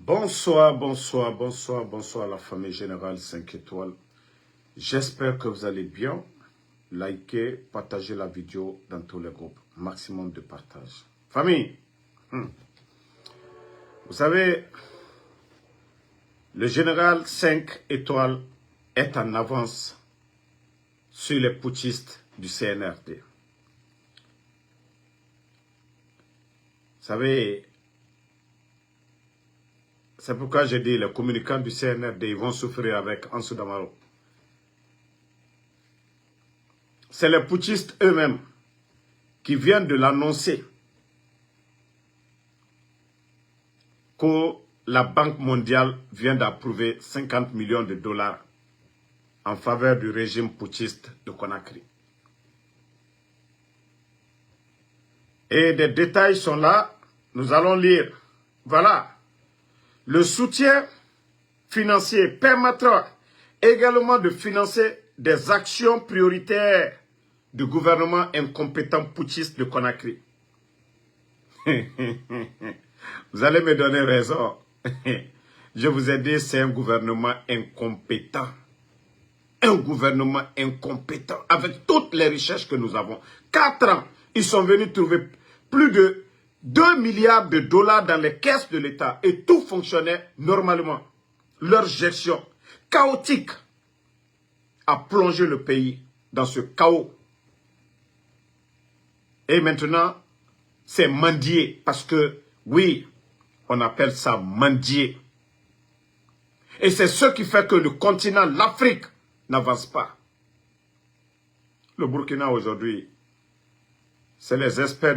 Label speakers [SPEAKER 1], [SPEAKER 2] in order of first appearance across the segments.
[SPEAKER 1] Bonsoir, bonsoir, bonsoir, bonsoir à la famille Générale 5 étoiles. J'espère que vous allez bien. Likez, partagez la vidéo dans tous les groupes. Maximum de partage. Famille, vous savez, le Général 5 étoiles est en avance sur les putschistes du CNRD. Vous savez, c'est pourquoi j'ai dit les communicants du CNRD ils vont souffrir avec Ansou Damaro. C'est les putschistes eux-mêmes qui viennent de l'annoncer que la Banque mondiale vient d'approuver 50 millions de dollars en faveur du régime putschiste de Conakry. Et des détails sont là, nous allons lire. Voilà. Le soutien financier permettra également de financer des actions prioritaires du gouvernement incompétent putschiste de Conakry. Vous allez me donner raison. Je vous ai dit, c'est un gouvernement incompétent. Un gouvernement incompétent avec toutes les richesses que nous avons. 4 ans, ils sont venus trouver plus de 2 milliards de dollars dans les caisses de l'État et tout fonctionnait normalement. Leur gestion chaotique a plongé le pays dans ce chaos. Et maintenant, c'est mendier parce que, oui, on appelle ça mendier. Et c'est ce qui fait que le continent, l'Afrique, n'avance pas. Le Burkina aujourd'hui, c'est les experts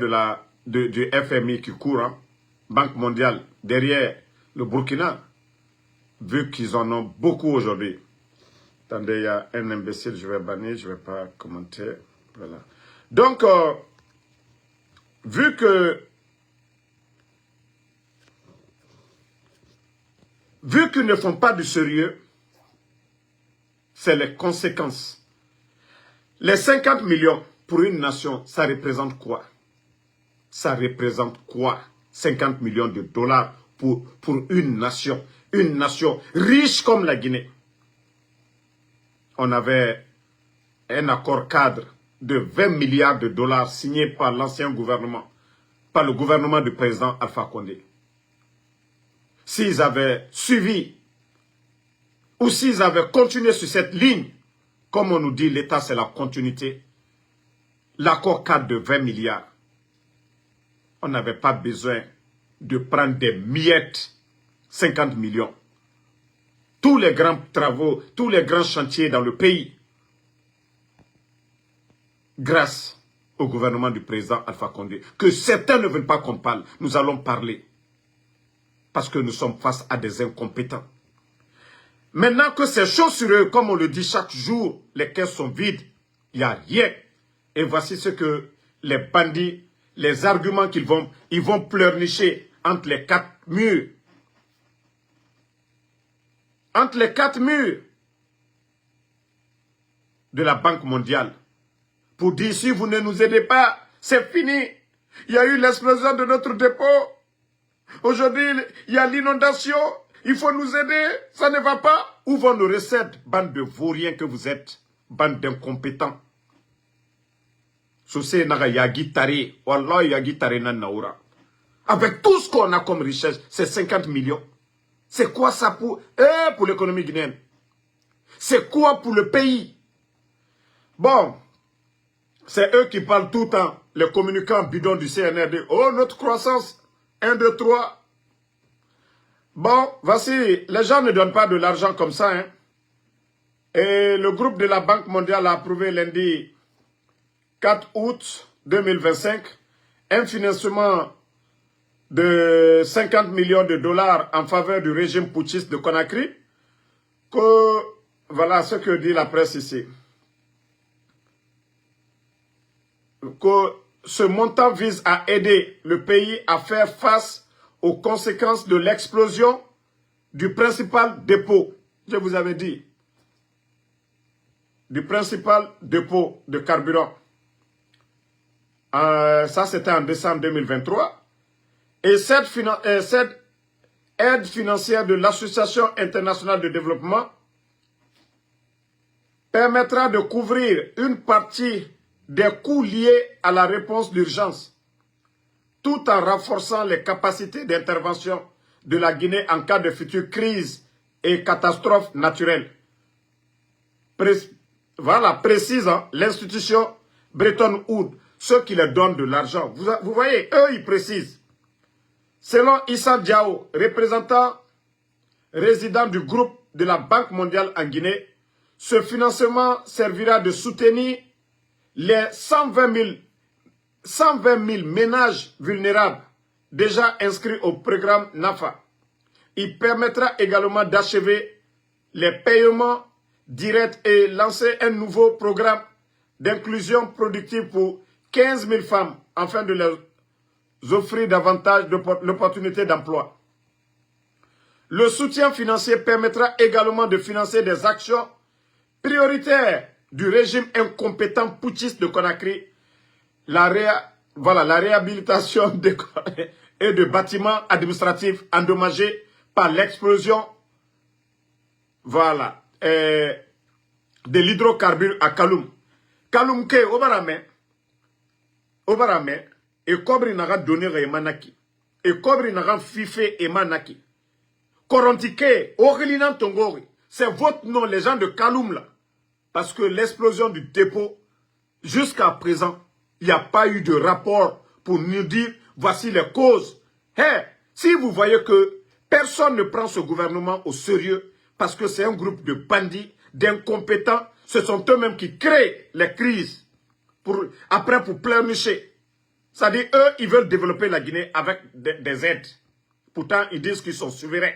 [SPEAKER 1] du FMI qui courent, hein, Banque mondiale, derrière le Burkina, vu qu'ils en ont beaucoup aujourd'hui. Attendez, il y a un imbécile, je vais bannir, je ne vais pas commenter. Voilà. Donc, vu qu'ils ne font pas du sérieux, c'est les conséquences. Les 50 millions pour une nation, ça représente quoi? Ça représente quoi? 50 millions de dollars pour une nation riche comme la Guinée. On avait un accord cadre de 20 milliards de dollars signé par l'ancien gouvernement, par le gouvernement du président Alpha Condé. S'ils avaient suivi ou s'ils avaient continué sur cette ligne, comme on nous dit, l'État c'est la continuité, l'accord cadre de 20 milliards, on n'avait pas besoin de prendre des miettes, 50 millions. Tous les grands travaux, tous les grands chantiers dans le pays, grâce au gouvernement du président Alpha Condé, que certains ne veulent pas qu'on parle, nous allons parler. Parce que nous sommes face à des incompétents. Maintenant que c'est chaud sur eux, comme on le dit chaque jour, les caisses sont vides, il n'y a rien. Et voici ce que les bandits, les arguments ils vont pleurnicher entre les 4 murs. Entre les 4 murs de la Banque mondiale. Pour dire, si vous ne nous aidez pas, c'est fini. Il y a eu l'explosion de notre dépôt. Aujourd'hui, il y a l'inondation. Il faut nous aider. Ça ne va pas. Où vont nos recettes? Bande de vauriens que vous êtes. Bande d'incompétents. Sosé naga yagi tare. Wallah yagi tare na naura. Avec tout ce qu'on a comme richesse, c'est 50 millions. C'est quoi ça pour l'économie guinéenne? C'est quoi pour le pays? Bon, c'est eux qui parlent tout le temps, les communicants bidons du CNRD. Oh, notre croissance, 1, 2, 3. Bon, voici, les gens ne donnent pas de l'argent comme ça. Hein. Et le groupe de la Banque mondiale a approuvé lundi 4 août 2025 un financement de 50 millions de dollars en faveur du régime putschiste de Conakry. Voilà ce que dit la presse ici. Que ce montant vise à aider le pays à faire face aux conséquences de l'explosion du principal dépôt. Je vous avais dit. Du principal dépôt de carburant. Ça, c'était en décembre 2023. Et cette aide financière de l'Association internationale de développement permettra de couvrir une partie des coûts liés à la réponse d'urgence, tout en renforçant les capacités d'intervention de la Guinée en cas de futures crises et catastrophes naturelles. Voilà, précisant l'institution Bretton Woods, ceux qui leur donnent de l'argent. Vous voyez, eux, ils précisent. Selon Issa Diao, représentant résident du groupe de la Banque mondiale en Guinée, ce financement servira de soutenir les 120 000 ménages vulnérables déjà inscrits au programme NAFA. Il permettra également d'achever les paiements directs et lancer un nouveau programme d'inclusion productive pour 15 000 femmes afin de leur offrir davantage d'opportunités d'emploi. Le soutien financier permettra également de financer des actions prioritaires du régime incompétent putschiste de Conakry, la réhabilitation et de bâtiments administratifs endommagés par l'explosion de l'hydrocarbure à Kaloum. Kaloum ke obarame et kobri naga donné emanaki et kobri naga fife emanaki. Korontike orilinan tongori, c'est votre nom, les gens de Kaloum là. Parce que l'explosion du dépôt, jusqu'à présent, il n'y a pas eu de rapport pour nous dire voici les causes. Hey, si vous voyez que personne ne prend ce gouvernement au sérieux parce que c'est un groupe de bandits, d'incompétents, ce sont eux-mêmes qui créent les crises pour pleurnicher. C'est-à-dire, eux, ils veulent développer la Guinée avec des aides. Pourtant, ils disent qu'ils sont souverains.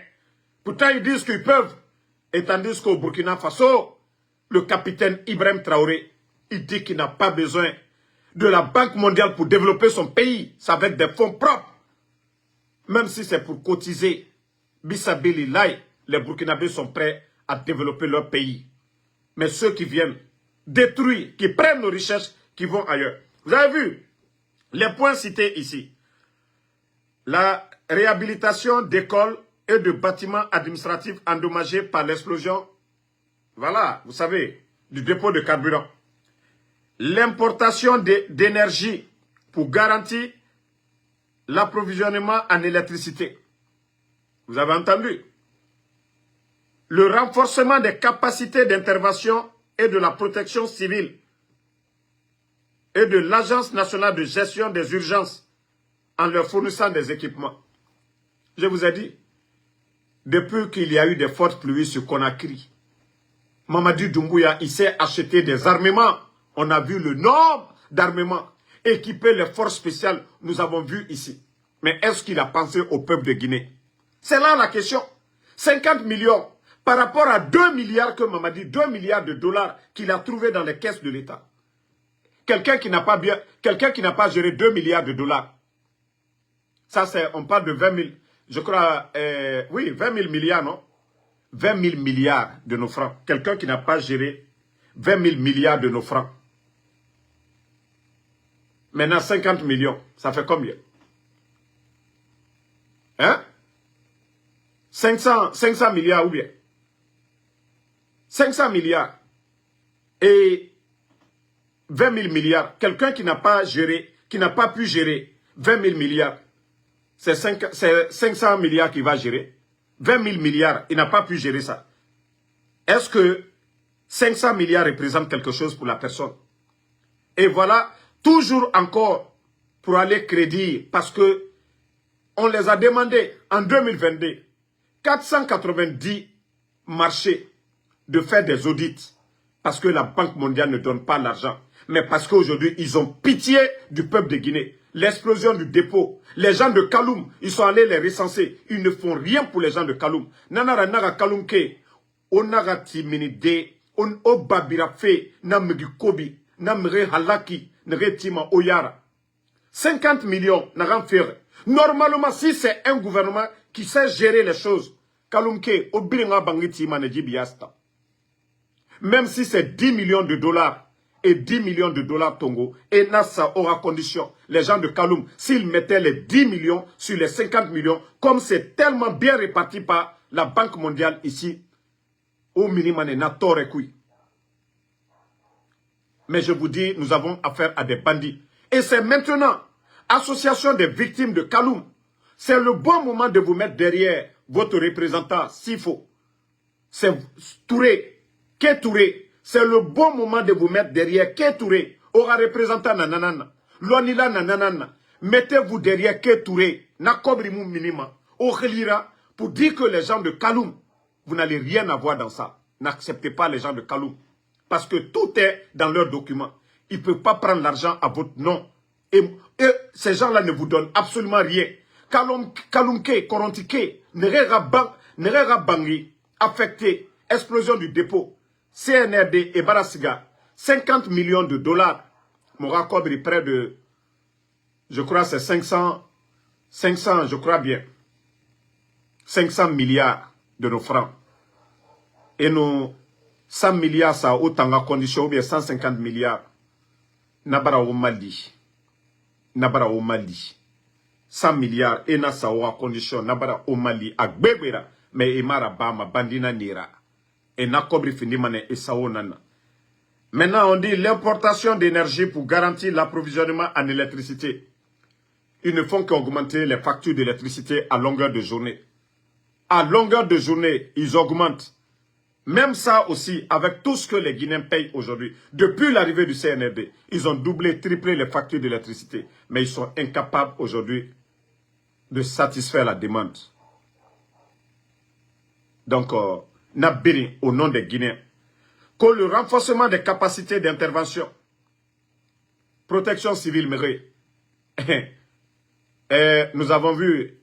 [SPEAKER 1] Pourtant, ils disent qu'ils peuvent. Et tandis qu'au Burkina Faso, le capitaine Ibrahim Traoré, il dit qu'il n'a pas besoin de la Banque mondiale pour développer son pays. Ça va être des fonds propres. Même si c'est pour cotiser. Bissabili Lai, les Burkinabés sont prêts à développer leur pays. Mais ceux qui viennent détruire, qui prennent nos richesses, qui vont ailleurs. Vous avez vu les points cités ici. La réhabilitation d'écoles et de bâtiments administratifs endommagés par l'explosion, voilà, vous savez, du dépôt de carburant. L'importation d'énergie pour garantir l'approvisionnement en électricité. Vous avez entendu? Le renforcement des capacités d'intervention et de la protection civile et de l'Agence nationale de gestion des urgences en leur fournissant des équipements. Je vous ai dit, depuis qu'il y a eu des fortes pluies sur Conakry, Mamadi Doumbouya, il s'est acheté des armements. On a vu le nombre d'armements équipés les forces spéciales, nous avons vu ici. Mais est-ce qu'il a pensé au peuple de Guinée? C'est là la question. 50 millions par rapport à 2 milliards que Mamadi, 2 milliards de dollars qu'il a trouvé dans les caisses de l'État. Quelqu'un qui n'a pas géré 2 milliards de dollars. Ça, c'est, on parle de 20 000, je crois, oui, 20 000 milliards, non? 20 000 milliards de nos francs. Quelqu'un qui n'a pas géré 20 000 milliards de nos francs. Maintenant, 50 millions, ça fait combien? Hein? 500 milliards ou bien? 500 milliards et 20 000 milliards. Quelqu'un qui n'a pas géré, qui n'a pas pu gérer 20 000 milliards, c'est 500 milliards qu'il va gérer. 20 000 milliards, il n'a pas pu gérer ça. Est-ce que 500 milliards représentent quelque chose pour la personne? Et voilà, toujours encore pour aller crédit, parce que on les a demandé en 2022, 490 marchés de faire des audits, parce que la Banque mondiale ne donne pas l'argent, mais parce qu'aujourd'hui, ils ont pitié du peuple de Guinée. L'explosion du dépôt, les gens de Kaloum, ils sont allés les recenser. Ils ne font rien pour les gens de Kaloum. Nanara naga Kaloum ke, onaga timinide, on obabira fe, namegi kobi, namre halaki, nere tima oyara. 50 millions, nagan faire. Normalement, si c'est un gouvernement qui sait gérer les choses, Kaloum ke, obiringa bangi tima neji biasta. Même si c'est 10 millions de dollars, et 10 millions de dollars Tongo. Et Nassa aura condition, les gens de Kaloum, s'ils mettaient les 10 millions sur les 50 millions, comme c'est tellement bien réparti par la Banque mondiale ici, au minimum, mais je vous dis, nous avons affaire à des bandits. Et c'est maintenant, association des victimes de Kaloum, c'est le bon moment de vous mettre derrière votre représentant, s'il faut. C'est Touré, Ké Touré. C'est le bon moment de vous mettre derrière Ké Touré. Aura représentant nanana. Lonila nanana. Mettez-vous derrière Ké Touré. Nakobrimou minima. Okhelira. Pour dire que les gens de Kaloum, vous n'allez rien avoir dans ça. N'acceptez pas les gens de Kaloum. Parce que tout est dans leurs documents. Ils ne peuvent pas prendre l'argent à votre nom. Et ces gens-là ne vous donnent absolument rien. Kaloumke, Korontike, Nerera Bangi, affecté, explosion du dépôt, CNRD et Barasiga, 50 millions de dollars. Mon Kobri, près de, je crois c'est 500, je crois bien, 500 milliards de nos francs. Et nos 100 milliards, ça a autant de conditions, ou bien 150 milliards. Nabara au Mali. Nabara au Mali. 100 milliards, et na sa aura condition, nabara au Mali, à Gbebera, mais Emara Bama, Bandina Nira. Et na Kobri Findimane et Saonana. Maintenant, on dit l'importation d'énergie pour garantir l'approvisionnement en électricité. Ils ne font qu'augmenter les factures d'électricité à longueur de journée. À longueur de journée, ils augmentent. Même ça aussi, avec tout ce que les Guinéens payent aujourd'hui, depuis l'arrivée du CNRD, ils ont doublé, triplé les factures d'électricité. Mais ils sont incapables aujourd'hui de satisfaire la demande. Donc, Nabiri, au nom des Guinéens, que le renforcement des capacités d'intervention, protection civile, nous avons vu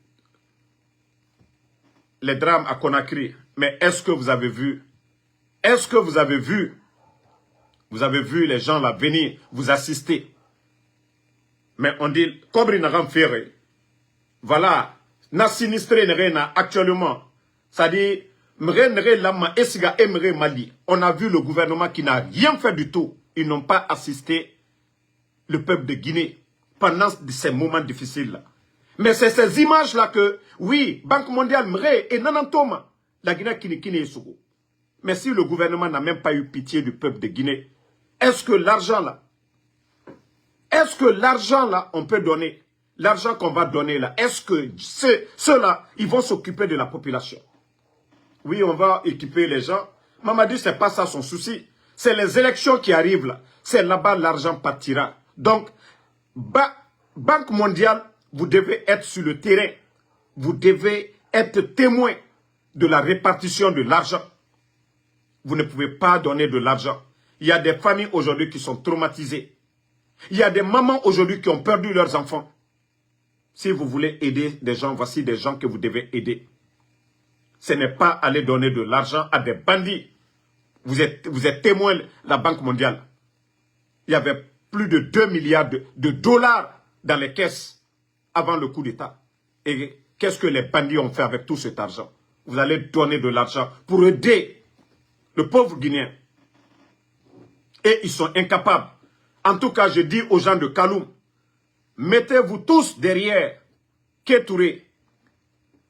[SPEAKER 1] les drames à Conakry, mais est-ce que vous avez vu? Est-ce que vous avez vu les gens là venir vous assister? Mais on dit, Kobri n'a rien fait. Voilà, n'a sinistré n'a actuellement. Ça dit, on a vu le gouvernement qui n'a rien fait du tout. Ils n'ont pas assisté le peuple de Guinée pendant ces moments difficiles-là. Mais c'est ces images-là que, oui, Banque mondiale, Mre et Nanantoma, la Guinée qui est Sogo. Mais si le gouvernement n'a même pas eu pitié du peuple de Guinée, est-ce que l'argent là, on peut donner, l'argent qu'on va donner là, est-ce que ceux-là, ils vont s'occuper de la population? Oui, on va équiper les gens. Mamadi, c'est pas ça son souci. C'est les élections qui arrivent là. C'est là-bas l'argent partira. Donc, Banque mondiale, vous devez être sur le terrain. Vous devez être témoin de la répartition de l'argent. Vous ne pouvez pas donner de l'argent. Il y a des familles aujourd'hui qui sont traumatisées. Il y a des mamans aujourd'hui qui ont perdu leurs enfants. Si vous voulez aider des gens, voici des gens que vous devez aider. Ce n'est pas aller donner de l'argent à des bandits. Vous êtes témoin de la Banque mondiale. Il y avait plus de 2 milliards de dollars dans les caisses avant le coup d'État. Et qu'est-ce que les bandits ont fait avec tout cet argent? Vous allez donner de l'argent pour aider le pauvre Guinéen. Et ils sont incapables. En tout cas, je dis aux gens de Kaloum, mettez-vous tous derrière Ké Touré.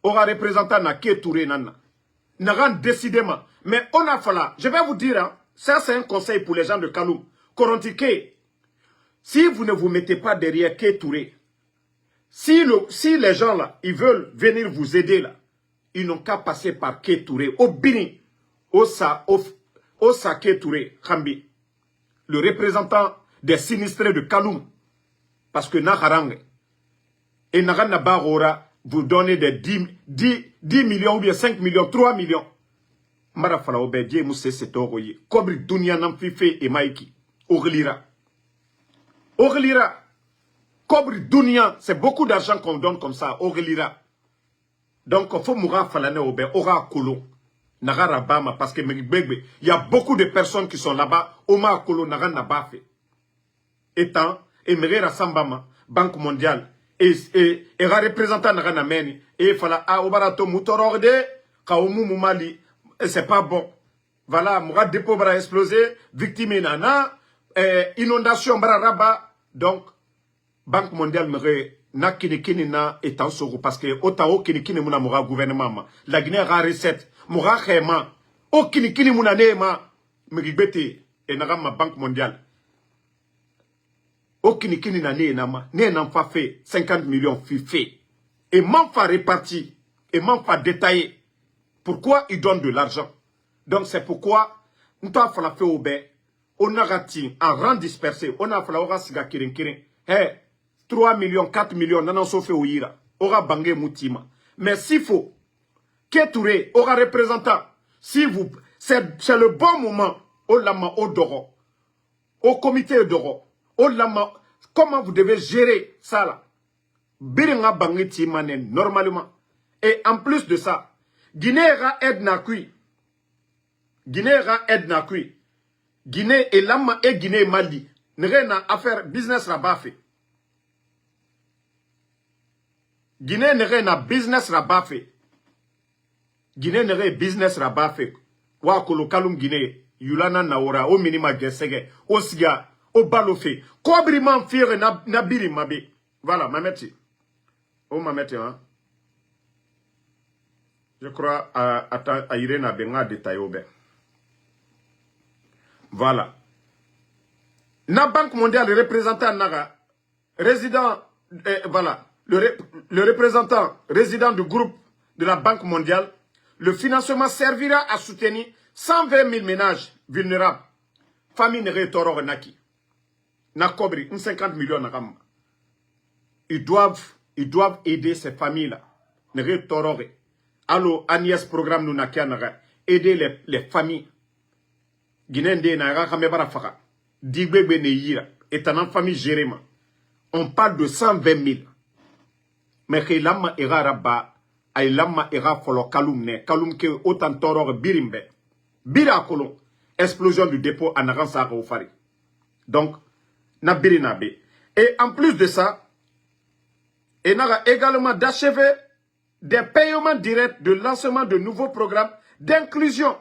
[SPEAKER 1] Aura représentant na Ké Touré nana. N'a décidément. Mais on a fallu. Je vais vous dire, hein, ça c'est un conseil pour les gens de Kaloum. Korontiké, si vous ne vous mettez pas derrière Ké Touré, si les gens là, ils veulent venir vous aider là, ils n'ont qu'à passer par Ké Touré. Au Bini, Osa Ké Touré, Khambi, le représentant des sinistrés de Kaloum. Parce que Naharang et Naranabara vous donnez des 10 millions ou bien 5 millions, 3 millions. Marafala Obedie Mousse Setoroye, Kobri Dunia Namfife et Maïki, Oglira. Oglira. Kobri Dunia, c'est beaucoup d'argent qu'on donne comme ça, Oglira. Donc, il faut mourir Falane Obe, Ora Kolo, Nagara Bama, parce que il y a beaucoup de personnes qui sont là-bas, Oma Kolo, Nagana Bafe. Étant, et Merera Sambama, Banque mondiale, et représentant Nagana Meni, et Fala Aobarato Moutororde, Kaomu Moumali, et c'est pas bon. Voilà, Mourad Dépôt va exploser, victime Nana, inondation bararaba. Donc, Banque mondiale merait na kini na etan soro parce que otao kini muna mora gouvernement la Guinée a recette mora khema o kini muna nema migibete et na ma Banque mondiale o kini na ne na fa fait 50 millions fait et m'en fa réparti et m'en fa détaillé pourquoi ils donnent de l'argent. Donc c'est pourquoi nous avons fait au bé on a raté en rang dispersé on a fait la siga kirin hey 3 millions, 4 millions, nanan sofe ouira. Aura bangé moutima. Mais s'il faut, Kétouré aura représentant. Si vous, c'est le bon moment. Au lama, au doro. Au comité doro. Au lama, comment vous devez gérer ça là? Biringa bangé timanen, normalement. Et en plus de ça, Guinée ra aide na kui. Guinée ra aide na kui. Guinée et lama et Guinée Mali. N'ré na affaire business là-bas fait. Guinée n'est na business rabat fait. Guinée n'est business rabat fait. Wa kolo kalum Guinée. Yulana naora o minima gesege. O siga. O balofe. Kobri man fire na biri mabe. Voilà, mameti. O mameti, hein. Je crois à Irena Benga détaillé au ben. Voilà. Na Banque mondiale, le représentant Naga, résident, voilà. Le représentant résident du groupe de la Banque mondiale, le financement servira à soutenir 120 000 ménages vulnérables. Famille n'est toro naki. Na kobri, 50 millions nakam. Ils doivent aider ces familles-là. N'est toro. Allo, Agnès programme nous nakianaga. Aider les familles. Guinéen na kame barafaka. Digbebe ne yira. Et en famille jéréma. On parle de 120 000. Mais que l'amma ira rabba, ay l'amma ira folo kalum ke autant toror birimbe. Bira kolon, explosion du dépôt en aransa au fari. Donc, na birinabe. Et en plus de ça, il a également d'achever des paiements directs de lancement de nouveaux programmes d'inclusion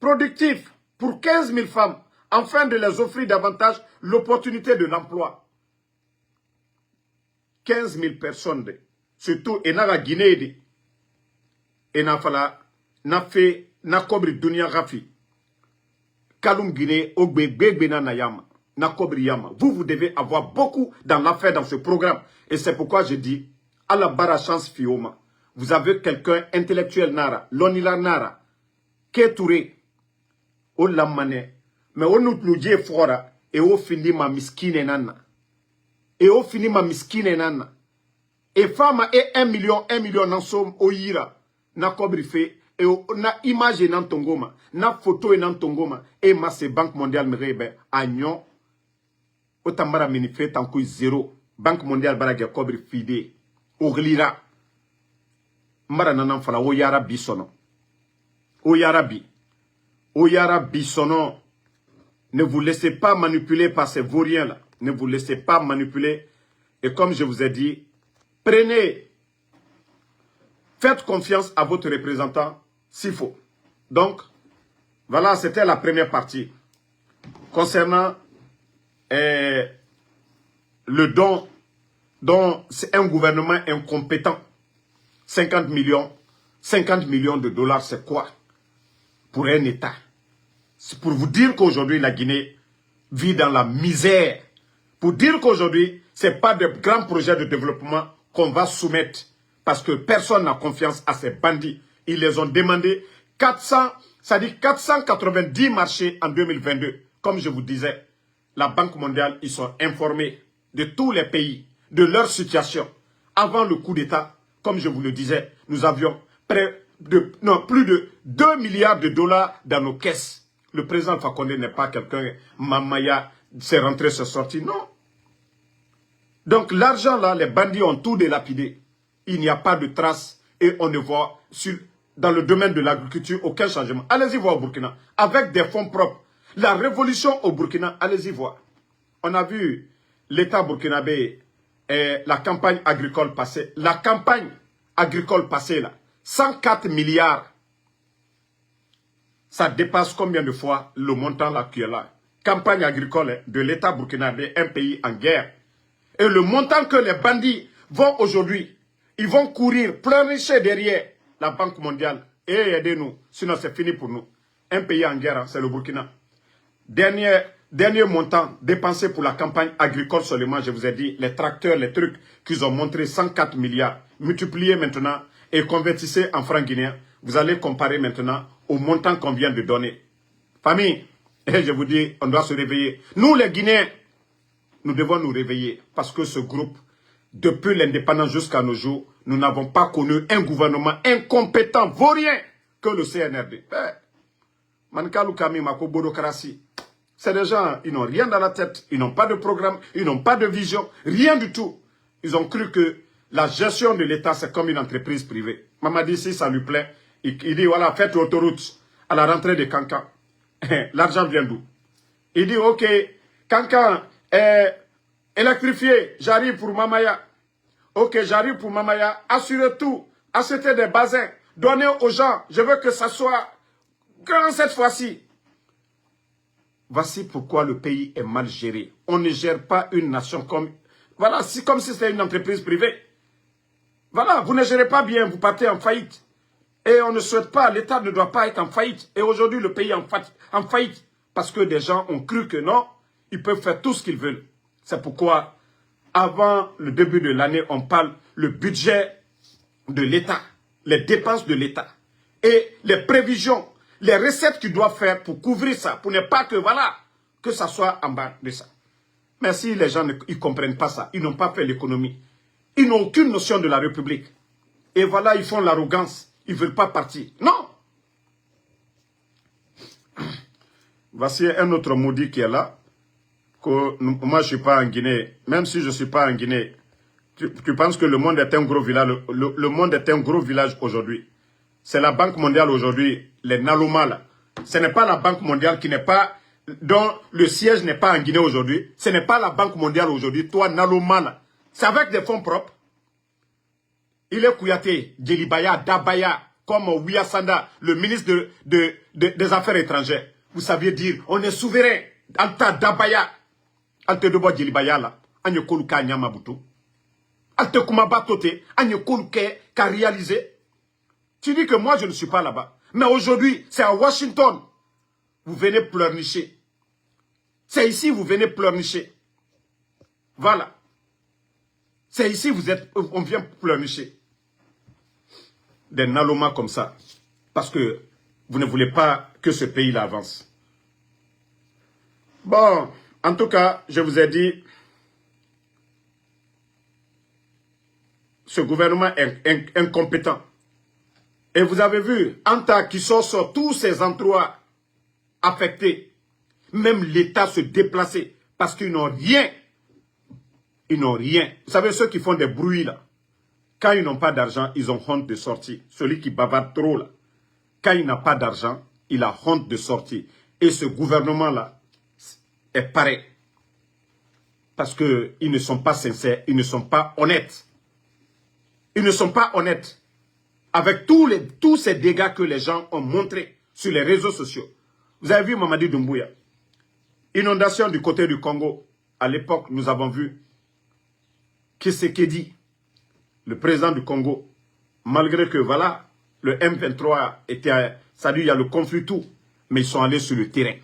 [SPEAKER 1] productive pour 15 000 femmes, afin de les offrir davantage l'opportunité de l'emploi. 15 000 personnes, surtout et na Guinée, et na fala, na fait, na kobri dunia rafi. Kalum Guinée, ogbe na nayama, na kobri yama. Vous devez avoir beaucoup dans l'affaire dans ce programme. Et c'est pourquoi je dis, à la barra chance fioma. Vous avez quelqu'un intellectuel nara, l'onila nara, Kétouré, au lamane, mais on nous dit fora, et au fini ma miskine nana. Et au fini ma miskine nana. Et femme et 1 million en somme au yira. Na kobri fait. Et na image nan tongoma. Na photo nan tongoma. Et ma se Banque mondiale me rebe. Agnon. Otambara minifé tankou zéro. Banque mondiale barage kobri fide. Oglira. Mara nanan fala. O yara bisono. O yara bi. O yara bisono. Ne vous laissez pas manipuler par ces vauriens là. Ne vous laissez pas manipuler. Et comme je vous ai dit, prenez, faites confiance à votre représentant s'il faut. Donc, voilà, c'était la première partie. Concernant le don, dont c'est un gouvernement incompétent. 50 millions de dollars, c'est quoi? Pour un État. C'est pour vous dire qu'aujourd'hui, la Guinée vit dans la misère. Pour dire qu'aujourd'hui, ce n'est pas de grands projets de développement qu'on va soumettre. Parce que personne n'a confiance à ces bandits. Ils les ont demandé 490 marchés en 2022. Comme je vous disais, la Banque mondiale, ils sont informés de tous les pays, de leur situation. Avant le coup d'État, comme je vous le disais, nous avions plus de 2 milliards de dollars dans nos caisses. Le président Fakonde n'est pas quelqu'un, Mamaya, c'est rentré, c'est sorti. Non. Donc l'argent là, les bandits ont tout délapidé. Il n'y a pas de traces et on ne voit dans le domaine de l'agriculture aucun changement. Allez-y voir au Burkina. Avec des fonds propres. La révolution au Burkina, allez-y voir. On a vu l'État burkinabé et la campagne agricole passée. La campagne agricole passée là, 104 milliards. Ça dépasse combien de fois le montant là qui est là? campagne agricole de l'État burkinabé, un pays en guerre. Et le montant que les bandits vont aujourd'hui, ils vont courir, pleurnicher derrière la Banque mondiale. Et aidez-nous, sinon c'est fini pour nous. Un pays en guerre, c'est le Burkina. Dernier montant dépensé pour la campagne agricole seulement, je vous ai dit, les tracteurs, les trucs qu'ils ont montré, 104 milliards. Multipliez maintenant et convertissez en francs guinéens. Vous allez comparer maintenant au montant qu'on vient de donner. Famille, et je vous dis, on doit se réveiller. Nous les Guinéens, nous devons nous réveiller parce que ce groupe, depuis l'indépendance jusqu'à nos jours, nous n'avons pas connu un gouvernement incompétent, vaurien que le CNRD. Mankalou Kami Mako Bodokarasi. C'est des gens, ils n'ont rien dans la tête, ils n'ont pas de programme, ils n'ont pas de vision, rien du tout. Ils ont cru que la gestion de l'État, c'est comme une entreprise privée. Mamadi, si ça lui plaît, il dit, voilà, faites l'autoroute à la rentrée de Kankan. L'argent vient d'où? Il dit, ok, Kankan est électrifié, j'arrive pour Mamaya. Ok, j'arrive pour Mamaya, assurez tout, achetez des bassins, donnez aux gens, je veux que ça soit grand cette fois-ci. Voici pourquoi le pays est mal géré. On ne gère pas une nation comme... Voilà, comme si c'était une entreprise privée. Voilà, vous ne gérez pas bien, vous partez en faillite. Et on ne souhaite pas, l'État ne doit pas être en faillite. Et aujourd'hui, le pays est en faillite. Parce que des gens ont cru que non, ils peuvent faire tout ce qu'ils veulent. C'est pourquoi, avant le début de l'année, on parle le budget de l'État, les dépenses de l'État et les prévisions, les recettes qu'ils doivent faire pour couvrir ça, pour ne pas que, voilà, que ça soit en bas de ça. Mais si les gens ne comprennent pas ça, ils n'ont pas fait l'économie. Ils n'ont aucune notion de la République. Et voilà, ils font l'arrogance. Ils ne veulent pas partir. Non. Voici un autre maudit qui est là. Que moi, je ne suis pas en Guinée. Même si je ne suis pas en Guinée, tu penses que le monde est un gros village. Le monde est un gros village aujourd'hui. C'est la Banque mondiale aujourd'hui, les Naloma là. Ce n'est pas la Banque mondiale qui n'est pas, dont le siège n'est pas en Guinée aujourd'hui. Ce n'est pas la Banque mondiale aujourd'hui. Toi, Naloma là, c'est avec des fonds propres. Il est Kouyaté, Djelibaya, Dabaya, comme Ouyassanda, le ministre des Affaires étrangères. Vous saviez dire, on est souverain. Alta Dabaya, Alte Dobo Djelibaya là, Anye Koluka Nyamabutu. Alte Kumaba Tote, Anye Koluke, qu'a réalisé. Tu dis que moi, je ne suis pas là-bas. Mais aujourd'hui, c'est à Washington. Vous venez pleurnicher. C'est ici, vous venez pleurnicher. Voilà. C'est ici, on vient pleurnicher. Des Naloma comme ça. Parce que vous ne voulez pas que ce pays-là avance. Bon, en tout cas, je vous ai dit, ce gouvernement est incompétent. Et vous avez vu, Anta qui sort sur tous ces endroits affectés, même l'État se déplacer parce qu'ils n'ont rien. Ils n'ont rien. Vous savez, ceux qui font des bruits là, quand ils n'ont pas d'argent, ils ont honte de sortir. Celui qui bavarde trop là, quand il n'a pas d'argent, il a honte de sortir. Et ce gouvernement-là est pareil. Parce qu'ils ne sont pas sincères, ils ne sont pas honnêtes. Ils ne sont pas honnêtes. Avec tous ces dégâts que les gens ont montrés sur les réseaux sociaux. Vous avez vu Mamadi Doumbouya. Inondation du côté du Congo. À l'époque, nous avons vu Tshisekedi, le président du Congo. Malgré que, voilà, le M23 était... Ça dit, il y a le conflit tout. Mais ils sont allés sur le terrain.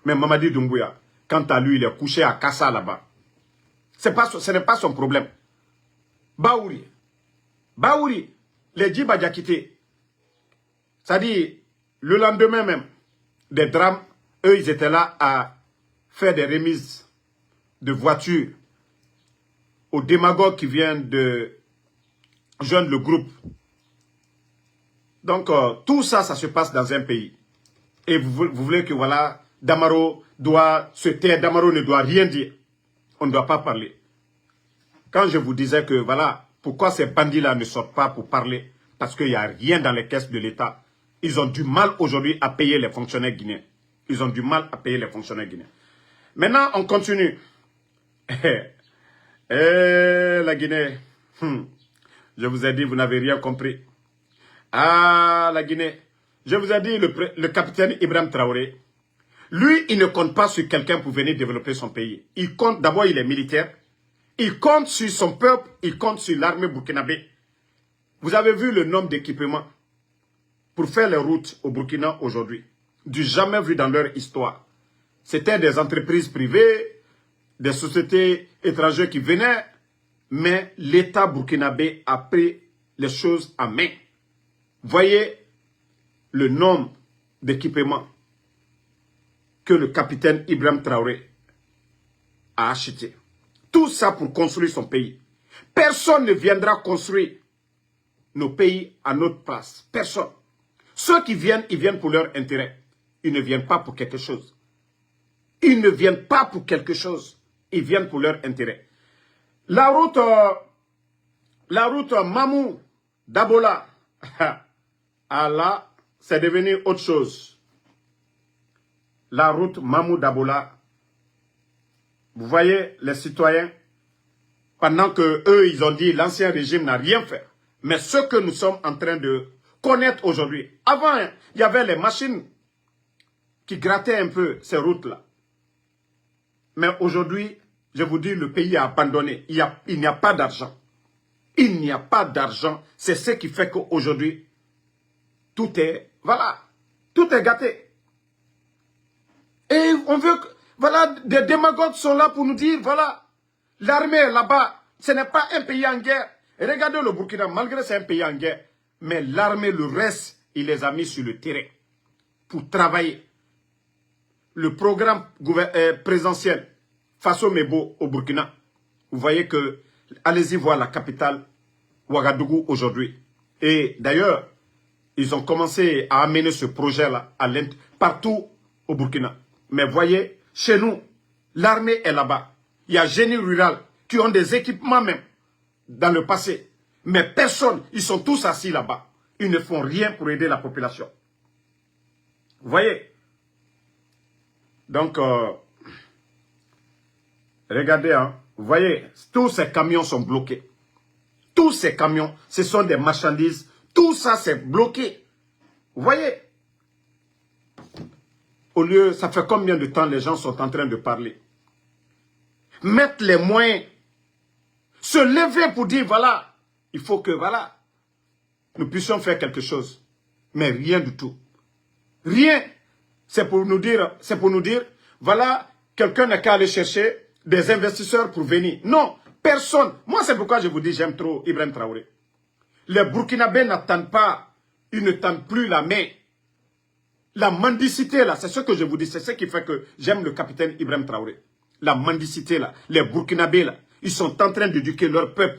[SPEAKER 1] Mais Mamadi Doumbouya, quant à lui, il est couché à Kassa là-bas. Ce n'est pas son problème. Baouri. Les Djiba Diakité, c'est-à-dire, le lendemain même des drames, eux, ils étaient là à faire des remises de voitures aux démagogues qui viennent de joindre le groupe. Donc, tout ça, ça se passe dans un pays. Et vous voulez que, voilà, Damaro doit se taire, Damaro ne doit rien dire. On ne doit pas parler. Quand je vous disais que, voilà, pourquoi ces bandits-là ne sortent pas pour parler? Parce qu'il n'y a rien dans les caisses de l'État. Ils ont du mal aujourd'hui à payer les fonctionnaires guinéens. Ils ont du mal à payer les fonctionnaires guinéens. Maintenant, on continue. La Guinée. Je vous ai dit, vous n'avez rien compris. Ah, la Guinée. Je vous ai dit, le capitaine Ibrahim Traoré, Lui, il ne compte pas sur quelqu'un pour venir développer son pays. Il compte, d'abord, il est militaire. Il compte sur son peuple, il compte sur l'armée burkinabé. Vous avez vu le nombre d'équipements pour faire les routes au Burkina aujourd'hui. Du jamais vu dans leur histoire. C'était des entreprises privées, des sociétés étrangères qui venaient, mais l'État burkinabé a pris les choses en main. Voyez le nombre d'équipements que le capitaine Ibrahim Traoré a acheté. Tout ça pour construire son pays. Personne ne viendra construire nos pays à notre place. Personne. Ceux qui viennent, ils viennent pour leur intérêt. Ils ne viennent pas pour quelque chose. Ils ne viennent pas pour quelque chose. Ils viennent pour leur intérêt. La route Mamou Dabola, là, c'est devenu autre chose. La route Mamou Dabola, vous voyez les citoyens, pendant que eux ils ont dit l'ancien régime n'a rien fait. Mais ce que nous sommes en train de connaître aujourd'hui, avant, il y avait les machines qui grattaient un peu ces routes-là. Mais aujourd'hui, je vous dis, le pays a abandonné. Il n'y a pas d'argent. Il n'y a pas d'argent. C'est ce qui fait qu'aujourd'hui, tout est, voilà, tout est gâté. Et on veut que, voilà, des démagogues sont là pour nous dire, voilà, l'armée là-bas, ce n'est pas un pays en guerre. Et regardez le Burkina, malgré c'est un pays en guerre, mais l'armée, le reste, il les a mis sur le terrain pour travailler. Le programme présidentiel Faso Mebo au Burkina, vous voyez que, allez-y voir la capitale, Ouagadougou aujourd'hui. Et d'ailleurs, ils ont commencé à amener ce projet-là partout au Burkina. Mais voyez, chez nous, l'armée est là-bas. Il y a génie rural qui ont des équipements même dans le passé. Mais personne, ils sont tous assis là-bas. Ils ne font rien pour aider la population. Vous voyez? Donc, regardez, hein, vous voyez, tous ces camions sont bloqués. Tous ces camions, ce sont des marchandises. Tout ça, c'est bloqué. Vous voyez? Au lieu, ça fait combien de temps les gens sont en train de parler? Mettre les moyens. Se lever pour dire, voilà, il faut que, voilà, nous puissions faire quelque chose. Mais rien du tout. Rien. C'est pour nous dire, voilà, quelqu'un n'a qu'à aller chercher des investisseurs pour venir. Non, personne. Moi, c'est pourquoi je vous dis, j'aime trop Ibrahim Traoré. Les Burkinabés n'attendent pas, ils ne tendent plus la main. La mendicité, là, c'est ce que je vous dis, c'est ce qui fait que j'aime le capitaine Ibrahim Traoré. La mendicité, là, les Burkinabés, là, ils sont en train d'éduquer leur peuple.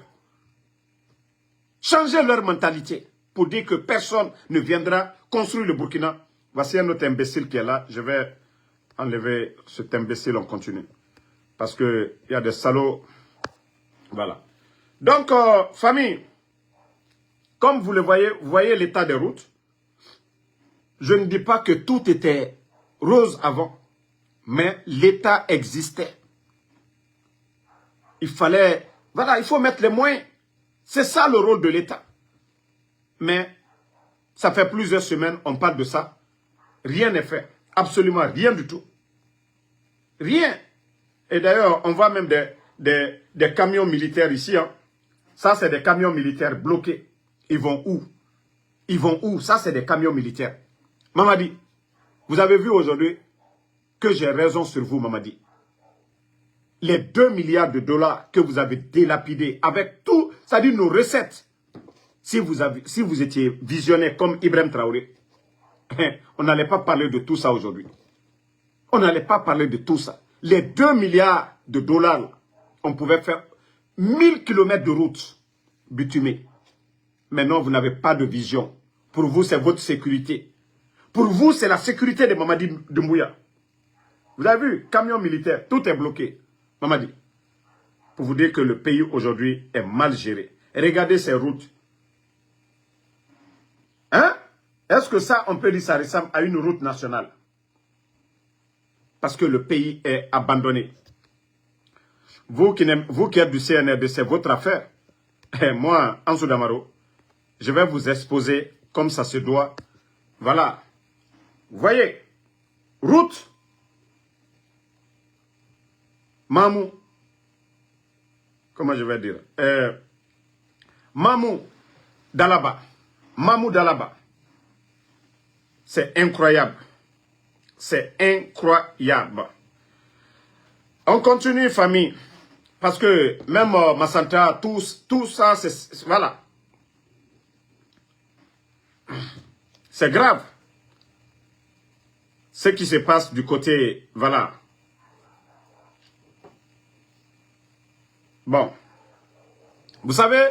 [SPEAKER 1] Changer leur mentalité pour dire que personne ne viendra construire le Burkina. Voici un autre imbécile qui est là. Je vais enlever cet imbécile, on continue. Parce qu'il y a des salauds. Voilà. Donc, famille, comme vous le voyez, vous voyez l'état des routes. Je ne dis pas que tout était rose avant, mais l'état existait. Il fallait, voilà, il faut mettre les moyens. C'est ça le rôle de l'État. Mais ça fait plusieurs semaines, on parle de ça. Rien n'est fait. Absolument rien du tout. Rien. Et d'ailleurs, on voit même des camions militaires ici. Hein. Ça, c'est des camions militaires bloqués. Ils vont où? Ils vont où? Ça, c'est des camions militaires. Mamadi, vous avez vu aujourd'hui que j'ai raison sur vous, Mamadi. Les 2 milliards de dollars que vous avez délapidés avec tout, c'est-à-dire nos recettes. Si vous étiez visionnaire comme Ibrahim Traoré, on n'allait pas parler de tout ça aujourd'hui. On n'allait pas parler de tout ça. Les 2 milliards de dollars, on pouvait faire 1000 km de route bitumée. Maintenant, vous n'avez pas de vision. Pour vous, c'est votre sécurité. Pour vous, c'est la sécurité de Mamadi Doumbouya. Vous avez vu, camion militaire, tout est bloqué. Mamadi, pour vous dire que le pays aujourd'hui est mal géré. Regardez ces routes. Hein? Est-ce que ça, on peut dire ça ressemble à une route nationale? Parce que le pays est abandonné. Vous qui êtes du CNRD, c'est votre affaire. Et moi, Ansou Damaro, je vais vous exposer comme ça se doit. Voilà. Vous voyez, route Mamou, comment je vais dire, Mamou Dalaba, c'est incroyable. C'est incroyable. On continue, famille. Parce que même Massanta, tout ça, c'est... Voilà. C'est grave. Ce qui se passe du côté... Voilà. Bon. Vous savez,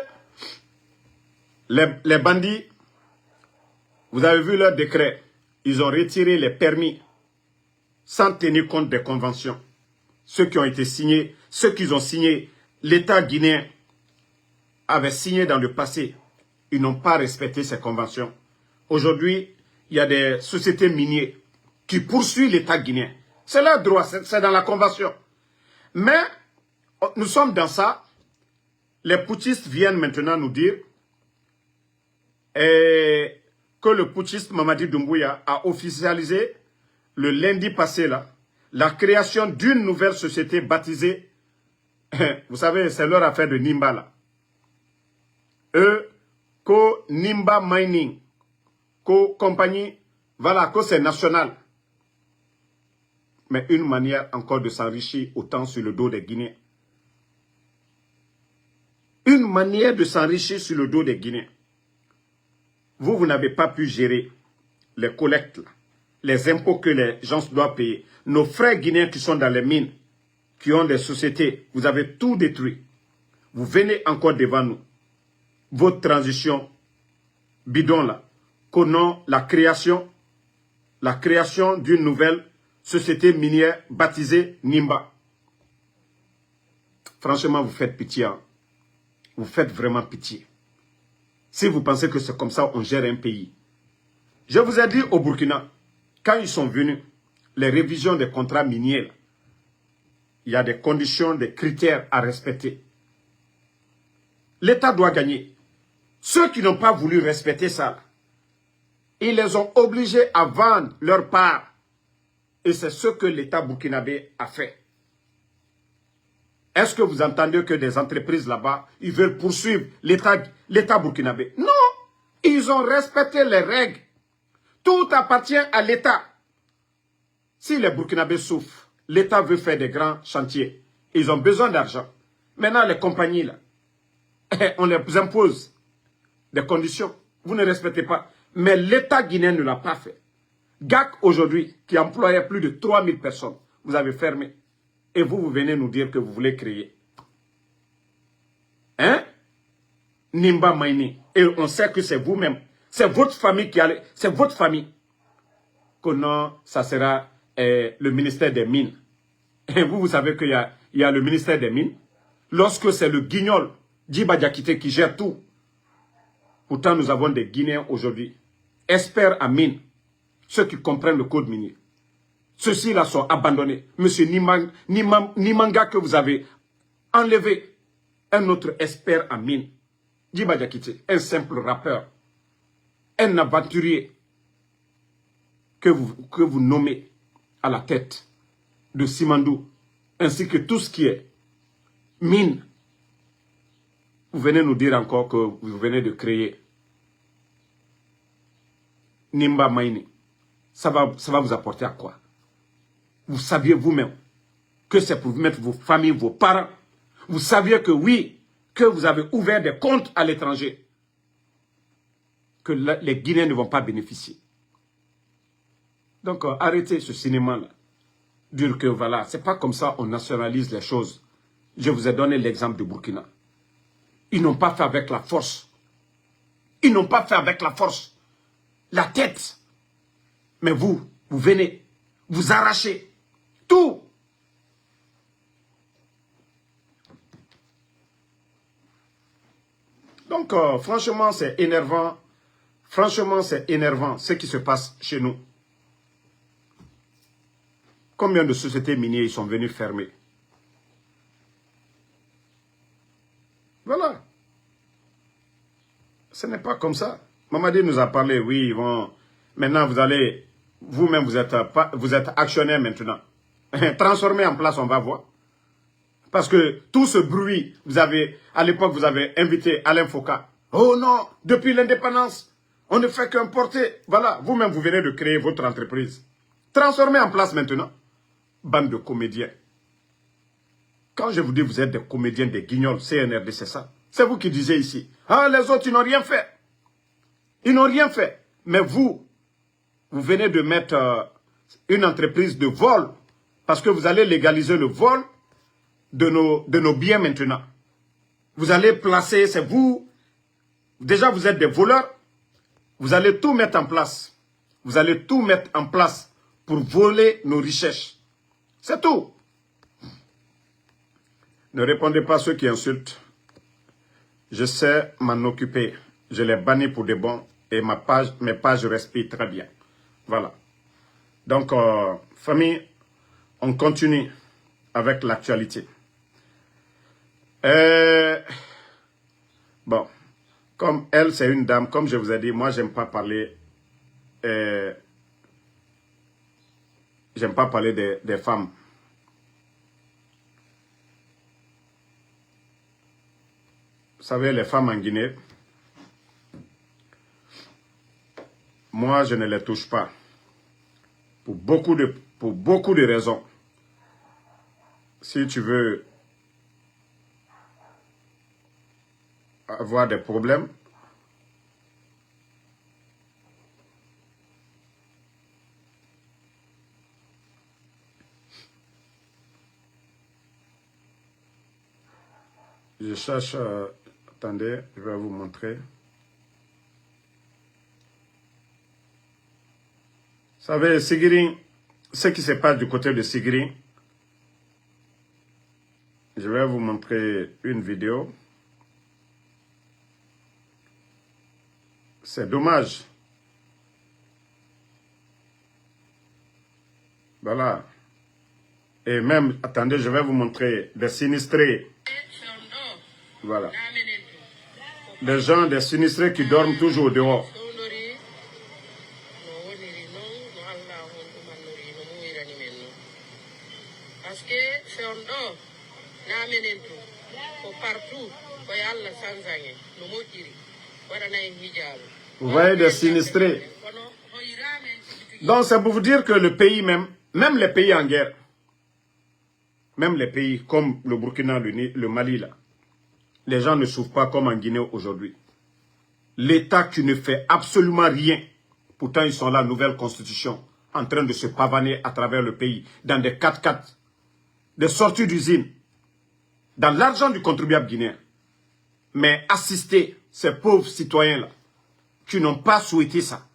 [SPEAKER 1] les bandits, vous avez vu leur décret. Ils ont retiré les permis sans tenir compte des conventions. Ceux qui ont été signés, ceux qu'ils ont signés, l'État guinéen avait signé dans le passé. Ils n'ont pas respecté ces conventions. Aujourd'hui, il y a des sociétés minières qui poursuivent l'État guinéen. C'est leur droit, c'est dans la convention. Mais nous sommes dans ça. Les putschistes viennent maintenant nous dire que le putschiste Mamadi Doumbouya a officialisé le lundi passé là, la création d'une nouvelle société baptisée, vous savez, c'est leur affaire de Nimba là. Nimba Mining, compagnie, voilà, c'est national. Mais une manière encore de s'enrichir autant sur le dos des Guinéens. Une manière de s'enrichir sur le dos des Guinéens. Vous n'avez pas pu gérer les collectes, là, les impôts que les gens doivent payer. Nos frères guinéens qui sont dans les mines, qui ont des sociétés, vous avez tout détruit. Vous venez encore devant nous. Votre transition bidon là, connaît la création d'une nouvelle société minière baptisée Nimba. Franchement, vous faites pitié. Hein? Vous faites vraiment pitié. Si vous pensez que c'est comme ça on gère un pays. Je vous ai dit au Burkina, quand ils sont venus, les révisions des contrats miniers, il y a des conditions, des critères à respecter. L'État doit gagner. Ceux qui n'ont pas voulu respecter ça, ils les ont obligés à vendre leur part. Et c'est ce que l'État burkinabé a fait. Est-ce que vous entendez que des entreprises là-bas, ils veulent poursuivre l'État burkinabé? Non, ils ont respecté les règles. Tout appartient à l'État. Si les Burkinabés souffrent, l'État veut faire des grands chantiers. Ils ont besoin d'argent. Maintenant, les compagnies, là, on les impose des conditions. Vous ne respectez pas. Mais l'État guinéen ne l'a pas fait. GAC, aujourd'hui, qui employait plus de 3000 personnes, vous avez fermé. Et vous venez nous dire que vous voulez créer. Hein? Nimba Mining. Et on sait que c'est vous-même. C'est votre famille qui allait. C'est votre famille. Que non, ça sera le ministère des Mines. Et vous savez qu'il y a le ministère des Mines. Lorsque c'est le guignol, Djiba Diakité, qui gère tout. Pourtant, nous avons des Guinéens aujourd'hui. Experts en mines. Ceux qui comprennent le code minier. Ceux-ci-là sont abandonnés. Monsieur Nimanga que vous avez enlevé. Un autre expert en mine. Djiba Diakité, un simple rappeur. Un aventurier que vous nommez à la tête de Simandou, ainsi que tout ce qui est mine. Vous venez nous dire encore que vous venez de créer Nimba Mining. Ça va vous apporter à quoi? Vous saviez vous-même que c'est pour vous mettre vos familles, vos parents. Vous saviez que oui, que vous avez ouvert des comptes à l'étranger. Que les Guinéens ne vont pas bénéficier. Donc, arrêtez ce cinéma-là. Dire que voilà, c'est pas comme ça on nationalise les choses. Je vous ai donné l'exemple de Burkina. Ils n'ont pas fait avec la force. Ils n'ont pas fait avec la force. La tête. Mais vous venez, vous arrachez tout. Donc, franchement, c'est énervant. Franchement, c'est énervant ce qui se passe chez nous. Combien de sociétés minières ils sont venus fermer? Voilà. Ce n'est pas comme ça. Mamadi nous a parlé, oui, bon, maintenant vous allez, vous-même vous êtes actionnaire maintenant. Transformé en place, on va voir. Parce que tout ce bruit, à l'époque, vous avez invité Alain Foucault. Oh non, depuis l'indépendance, on ne fait qu'importer. Voilà, vous-même, vous venez de créer votre entreprise. Transformez en place maintenant. Bande de comédiens. Quand je vous dis vous êtes des comédiens, des guignols, CNRD, c'est ça. C'est vous qui disiez ici. Ah, les autres, ils n'ont rien fait. Ils n'ont rien fait. Mais vous venez de mettre une entreprise de vol. Parce que vous allez légaliser le vol de nos biens maintenant. Vous allez placer, c'est vous. Déjà, vous êtes des voleurs. Vous allez tout mettre en place. Vous allez tout mettre en place pour voler nos richesses. C'est tout. Ne répondez pas à ceux qui insultent. Je sais m'en occuper. Je les bannis pour de bon. Et mes pages respirent très bien. Voilà. Donc, famille, on continue avec l'actualité. Bon, comme elle, c'est une dame, comme je vous ai dit, moi, j'aime pas parler... j'aime pas parler des femmes. Vous savez, les femmes en Guinée, moi, je ne les touche pas. Pour beaucoup de raisons. Si tu veux avoir des problèmes, je cherche... attendez, je vais vous montrer. Vous savez, Sigiri, ce qui se passe du côté de Sigiri, je vais vous montrer une vidéo. C'est dommage. Voilà. Et même, attendez, je vais vous montrer des sinistrés. Voilà. Des gens, des sinistrés qui dorment toujours dehors. Vous voyez des sinistrés. Donc c'est pour vous dire que le pays même les pays en guerre, même les pays comme le Burkina, le Mali, là, les gens ne souffrent pas comme en Guinée aujourd'hui. L'État qui ne fait absolument rien, pourtant ils sont là, nouvelle constitution, en train de se pavaner à travers le pays, dans des 4x4, des sorties d'usines, dans l'argent du contribuable guinéen. Mais assister ces pauvres citoyens-là, qui n'ont pas souhaité ça,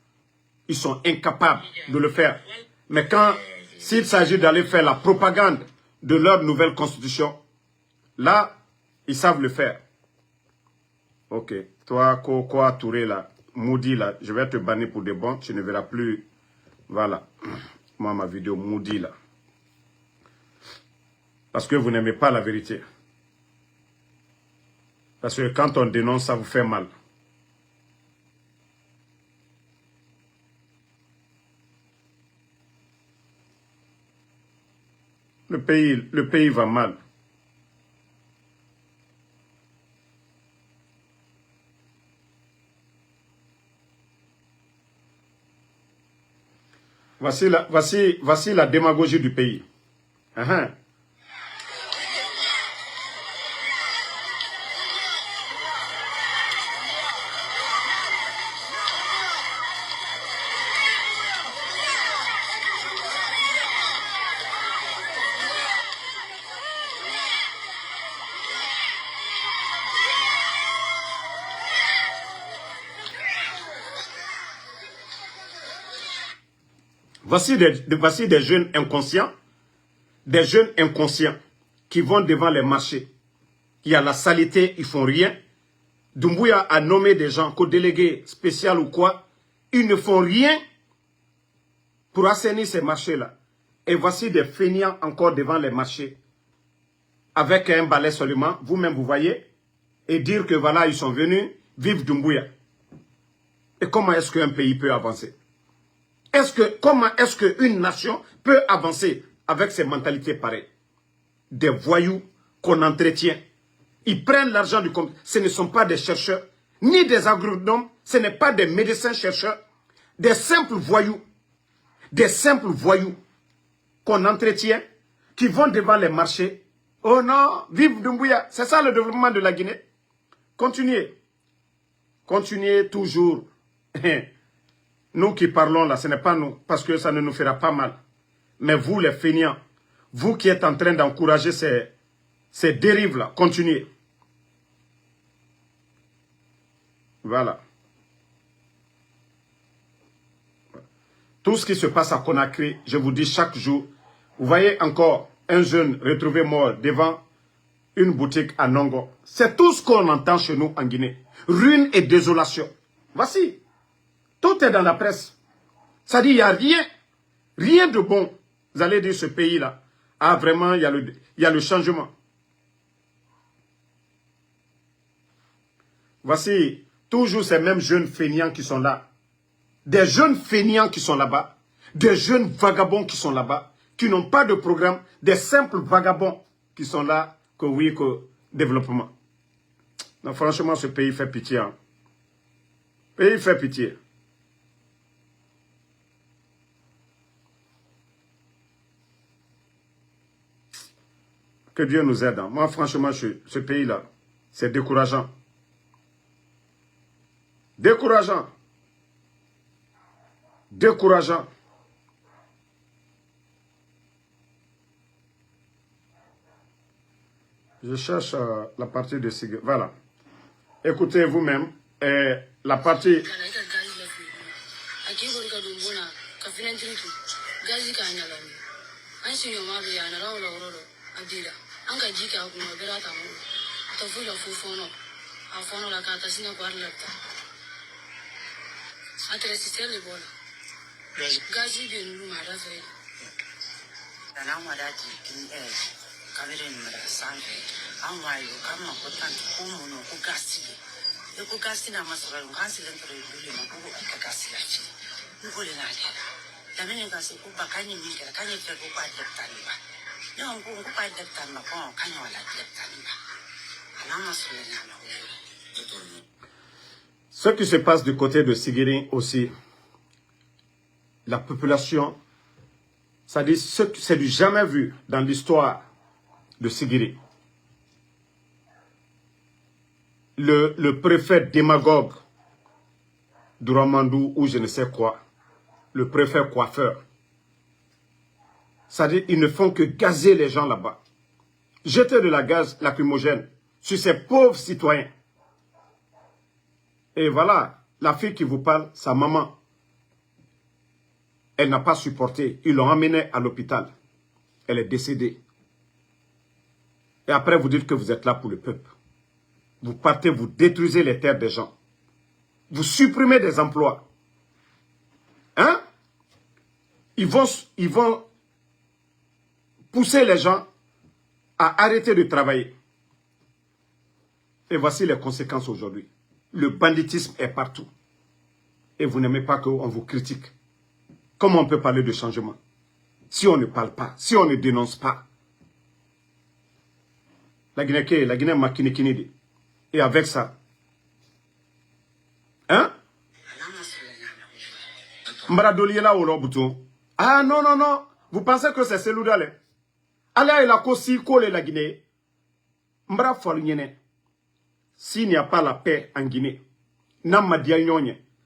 [SPEAKER 1] ils sont incapables de le faire. Mais quand, s'il s'agit d'aller faire la propagande de leur nouvelle constitution, là, ils savent le faire. Ok. Toi, Koko Touré, là, Moudi, là, je vais te bannir pour de bon. Tu ne verras plus. Voilà. Moi, ma vidéo Moudi, là. Parce que vous n'aimez pas la vérité. Parce que quand on dénonce, ça vous fait mal. Le pays va mal. Voici la démagogie du pays. Voici des jeunes inconscients, qui vont devant les marchés. Il y a la saleté, ils font rien. Doumbouya a nommé des gens, co-délégués spécial ou quoi. Ils ne font rien pour assainir ces marchés-là. Et voici des feignants encore devant les marchés. Avec un balai seulement, vous-même vous voyez. Et dire que voilà, ils sont venus vivre Doumbouya. Et comment est-ce qu'un pays peut avancer? Comment est-ce qu'une nation peut avancer avec ces mentalités pareilles? Des voyous qu'on entretient. Ils prennent l'argent du compte. Ce ne sont pas des chercheurs, ni des agronomes, ce n'est pas des médecins chercheurs, des simples voyous qu'on entretient, qui vont devant les marchés. Oh non, vive Doumbouya, c'est ça le développement de la Guinée. Continuez. Continuez toujours. Nous qui parlons là, ce n'est pas nous, parce que ça ne nous fera pas mal. Mais vous les feignants, vous qui êtes en train d'encourager ces dérives-là, continuez. Voilà. Tout ce qui se passe à Conakry, je vous dis chaque jour, vous voyez encore un jeune retrouvé mort devant une boutique à Nongo. C'est tout ce qu'on entend chez nous en Guinée. Ruine et désolation. Voici. Tout est dans la presse. Ça dit, il n'y a rien de bon. Vous allez dire ce pays-là. Ah, vraiment, il y a le changement. Voici, toujours ces mêmes jeunes feignants qui sont là. Des jeunes feignants qui sont là-bas. Des jeunes vagabonds qui sont là-bas. Qui n'ont pas de programme. Des simples vagabonds qui sont là. Que oui, que développement. Non, franchement, ce pays fait pitié. Hein. Le pays fait pitié. Que Dieu nous aide. Hein. Moi, franchement, ce pays-là, c'est décourageant. Décourageant. Décourageant. Je cherche la partie de cigarette. Voilà. Écoutez vous-même. La partie... Ce qui se passe du côté de Sigiri aussi, la population, ça dit, c'est du jamais vu dans l'histoire de Sigiri. Le préfet démagogue d'Ouramandou ou je ne sais quoi, le préfet coiffeur, ça dit, ils ne font que gazer les gens là-bas. Jeter de la gaz lacrymogène sur ces pauvres citoyens. Et voilà, la fille qui vous parle, sa maman, elle n'a pas supporté. Ils l'ont emmenée à l'hôpital. Elle est décédée. Et après, vous dites que vous êtes là pour le peuple. Vous partez, vous détruisez les terres des gens. Vous supprimez des emplois. Hein? Ils vont pousser les gens à arrêter de travailler. Et voici les conséquences aujourd'hui. Le banditisme est partout. Et vous n'aimez pas qu'on vous critique. Comment on peut parler de changement? Si on ne parle pas, si on ne dénonce pas. La Guinée makinikini. Et avec ça. Hein? Mbradoliela ou Robuto. Ah non, non, non. Vous pensez que c'est Seloudale? Allez, il a aussi collé la Guinée. Mbra Folnyene. S'il n'y a pas la paix en Guinée,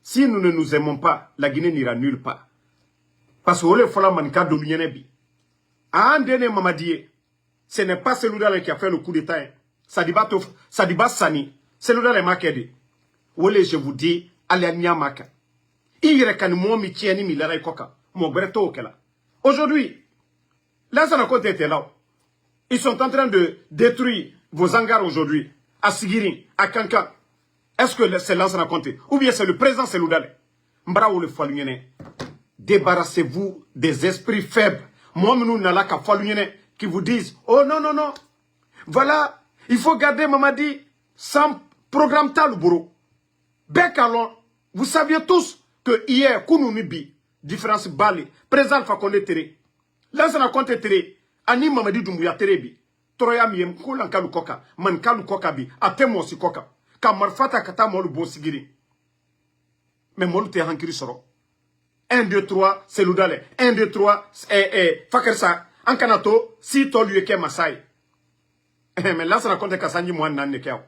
[SPEAKER 1] si nous ne nous aimons pas, la Guinée n'ira nulle part. Parce que le fola manka dominé bi. Andene Mamadié, ce n'est pas Seloudale qui a fait le coup d'état. Sadiba Sani, Seloudale Makedi. Wole, je vous dis, allez Nyamaka. Aujourd'hui, là, ça n'a pas été là. Ils sont en train de détruire vos hangars aujourd'hui. À Sigirin, à Kankan. Est-ce que c'est là ça n'a compté? Ou bien c'est le président Seloudale? Mbraou le Falunyene. Débarrassez-vous des esprits faibles. Moi, nous n'allons qu'à Falunyene qui vous disent, oh non, non, non. Voilà, il faut garder Mamadi sans programme Talouboro. Bekalon, vous saviez tous que hier, Kounounibi, différence Bali, président Fakonde Tere. Là, ça n'a compté Tere. Ani Mamadi Doumbouya Terebi. Troya miem kulankalu koka. Mankalu koka bi. Ate mosi koka. Ka marfata kata molu bosigiri. Mais molu te hankiri soro. 1, 2, 3, c'est l'oudale. 1, 2, 3, fakersa. Ankanato, si to lui ke masai. Mais là, ça raconte Kassanji Mouan nan nekeo.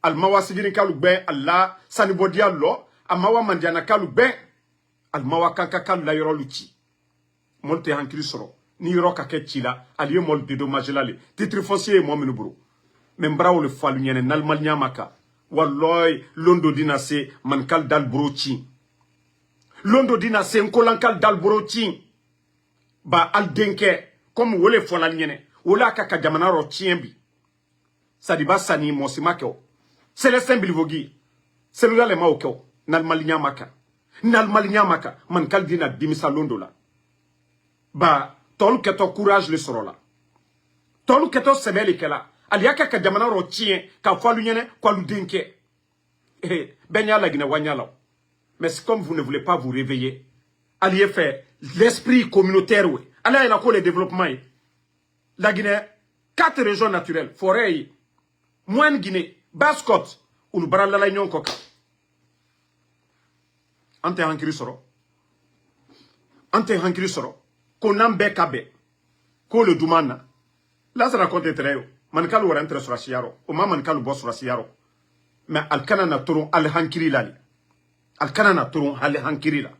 [SPEAKER 1] Almawa sigiri kalu ben, Allah, sanibodia lo, amawa mandiana kalu ben, almawa kanka kalu la yoro luchi. Mol te hankiri soro. Ni yoro kake chila, aliye mol dédommage la le. Titre foncier mo menubro. Membra ou le falu nyene nalmal nyamaka. Walloy, londo dinase, mankal dal brochi. Londo dinase, nkolankal dal brochi. Ba al denke, comme wole fola nyene. Wola kaka jamana ro chiembi. Sadiba sani mosimake. Célestin Bilvogi. Celui-là les maokeo. Nalmal nyamaka. Nalmal nyamaka. Mankal dina dimisa londo la. Ba, tolu keto courage le soro la. Tolu keto semeli ke la. Aliaka ka jamana ro chien, ka falu nyene, kwa lu denke. Benya la gine wanyala. Mais comme vous ne voulez pas vous réveiller, alliez faire l'esprit communautaire, oui. Allez, il a quoi le développement, la Guinée, 4 régions naturelles, forêt, Moine Guinée, Basse-Côte, ou le Barala Nyon Koka. Ante hankiri soro. Ante hankiri soro. Konambe kabe. Ko le dumana. Là, ça raconte très haut. Mankalu wa rentre sur la siaro. O ma mankalu boss sur la siaro. Mais alkana na toron al hankiri lali. Alkana na toron al hankiri la.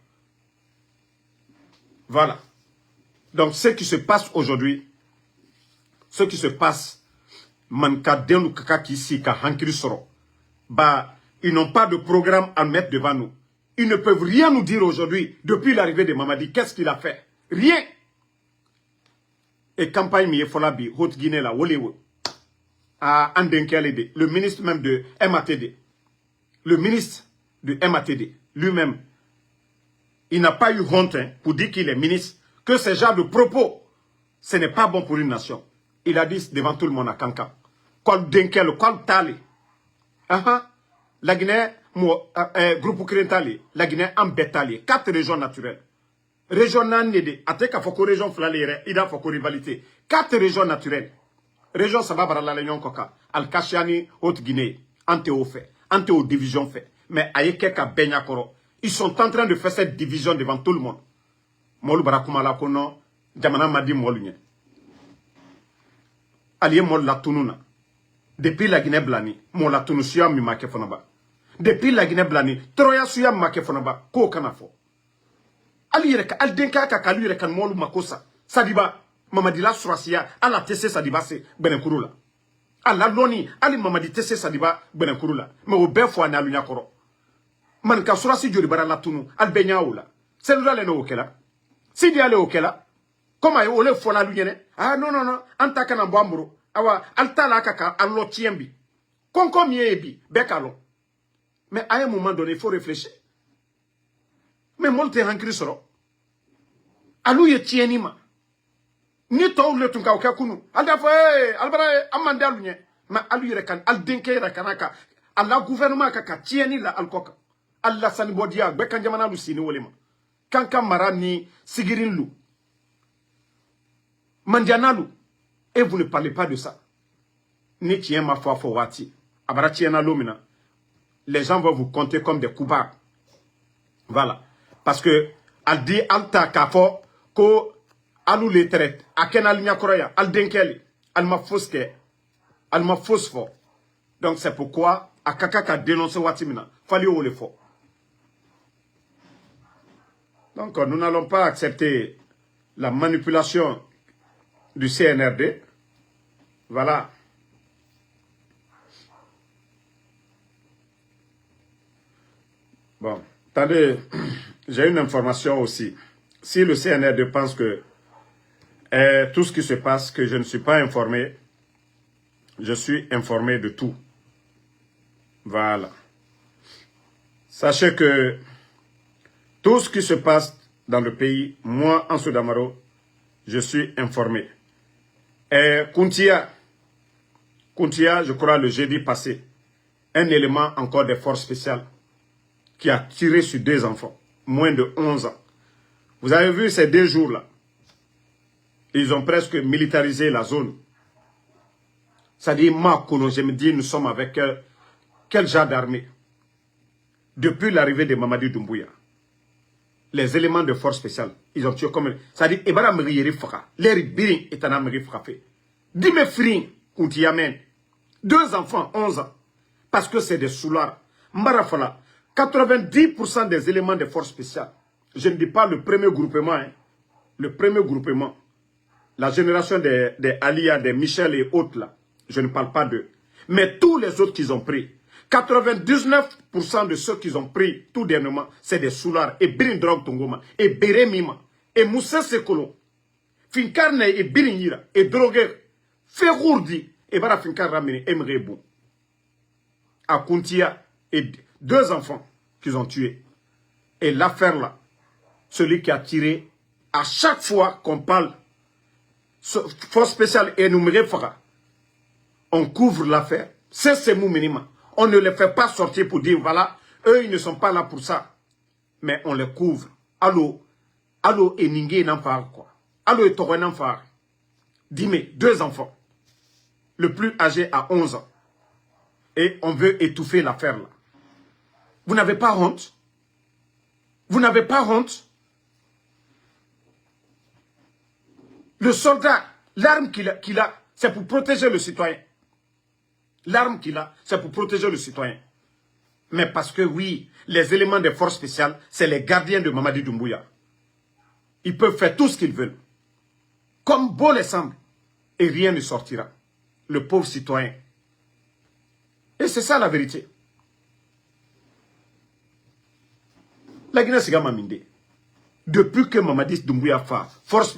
[SPEAKER 1] Voilà. Donc, ce qui se passe aujourd'hui, ce qui se passe, manka denu kaka kisi ka hankiri soro. Bah, ils n'ont pas de programme à mettre devant nous. Ils ne peuvent rien nous dire aujourd'hui, depuis l'arrivée de Mamadi. Qu'est-ce qu'il a fait? Rien. Et campagne Miefolabi, Haute-Guinée, là, Wolewo, à Andenkelede, le ministre même de MATD. Le ministre de MATD, lui-même, il n'a pas eu honte pour dire qu'il est ministre, que ce genre de propos, ce n'est pas bon pour une nation. Il a dit devant tout le monde à Kankan. Kol Denkel, Kol Tali. La Guinée, groupe Krentali, la Guinée Ambetali, 4 régions naturelles. Région Nanede, Ateka Foko région Flalere, Ida Foko rivalité. 4 régions naturelles. Région Sababara la Léon Koka, Al-Kashiani, Haute-Guinée, Antéo fait, Antéo division fait. Mais Ayekeka Benyakoro, ils sont en train de faire cette division devant tout le monde. Molu Barakumala Kono, Jamana Madi Molunye. Allié Mol la Tununa. Depuis la Guinée Blani, Mol la Tunusia Mimake Fonaba. Depuis la Guinée Blani, Troya Suya Make Fonaba, Ko Kanafo. Alireka, Aldenka Kakalu Rekan Molu Makosa, Sadiba, Mamadila Surasia, Ala Tese Sadiba se Benenkurula. Ala Loni, Ali Mamadi Tese Sadiba Benenkurula. Mais au Befo Analunya Koro. Manka Surasi Juribara la Tunu, Albenia Oula. Celui-là le Okela. Si dia le Okela, comment ole fola luyene? Ah non, non, non, Antaka na Bamburo. Awa, Altala Kaka, Allo Tiembi. Konko Miebi, Bekalo. Mais à un moment donné, il faut réfléchir. Mais molte hankiri soro. Alou ye tienima. Ni to le tunka okakunu. Alda fo albara amande alunye. Ma alou ye rekan al denke rekanaka. Alla gouvernement kaka tieni la alkoka. Alla sanibodia bekan jamana lu sini wolema. Kanka mara ni sigirin lu. Mandianalu. Et vous ne parlez pas de ça. Ni tien ma foi fo wati. Abara tiena lumina. Les gens vont vous compter comme des coupables. Voilà. Parce que, al dit alta kafo, ko alou les traite, a ken al nyakoroya, al denkeli, al ma foske, al ma fosfo. Donc c'est pourquoi, a kaka dénoncé watimina, fallait ou le fort. Donc nous n'allons pas accepter la manipulation du CNRD. Voilà. Bon, attendez, j'ai une information aussi. Si le CNRD pense que tout ce qui se passe, que je ne suis pas informé, je suis informé de tout. Voilà. Sachez que tout ce qui se passe dans le pays, moi, Ansou Damaro, je suis informé. Et Kountia, je crois le jeudi passé, un élément encore des forces spéciales qui a tiré sur 2 enfants, moins de 11 ans. Vous avez vu ces 2 jours-là, ils ont presque militarisé la zone. C'est-à-dire, je me dis, nous sommes avec quel genre d'armée? Depuis l'arrivée de Mamadi Doumbouya, les éléments de force spéciale, ils ont tué comme... C'est-à-dire, Ebara Meri Faka, l'air birin est un Meri frappé. Dime Frin, Koutiamen, 2 enfants, 11 ans, parce que c'est des soulards. Mbarafala, 90% des éléments de force spéciale, je ne dis pas le premier groupement, hein, le premier groupement, la génération des Alia, des Michel et autres là, je ne parle pas d'eux. Mais tous les autres qu'ils ont pris, 99% de ceux qu'ils ont pris tout dernièrement, c'est des soulards. Et Birin Drog Tongoma, et Bere Mima, et Moussa Sekolo, Finkarne et Birin Yira, et Droguer, Ferourdi, et Bara Finkar Ramini, Emrebou. À Kuntia, et 2 enfants qu'ils ont tués. Et l'affaire là, celui qui a tiré, à chaque fois qu'on parle, force spéciale et énumérée Fara, on couvre l'affaire. C'est mon minimum. On ne les fait pas sortir pour dire, voilà, eux, ils ne sont pas là pour ça. Mais on les couvre. Allô, allô, et Ningue n'en parle quoi. Allô, et Toré n'en parle. Dime, 2 enfants. Le plus âgé a 11 ans. Et on veut étouffer l'affaire là. Vous n'avez pas honte? Vous n'avez pas honte? Le soldat, l'arme qu'il a, c'est pour protéger le citoyen. L'arme qu'il a, c'est pour protéger le citoyen. Mais parce que oui, les éléments des forces spéciales, c'est les gardiens de Mamadi Doumbouya. Ils peuvent faire tout ce qu'ils veulent. Comme beau les semble. Et rien ne sortira. Le pauvre citoyen. Et c'est ça la vérité. La Guinée c'est Maminde. Depuis que Mamadi Doumbouya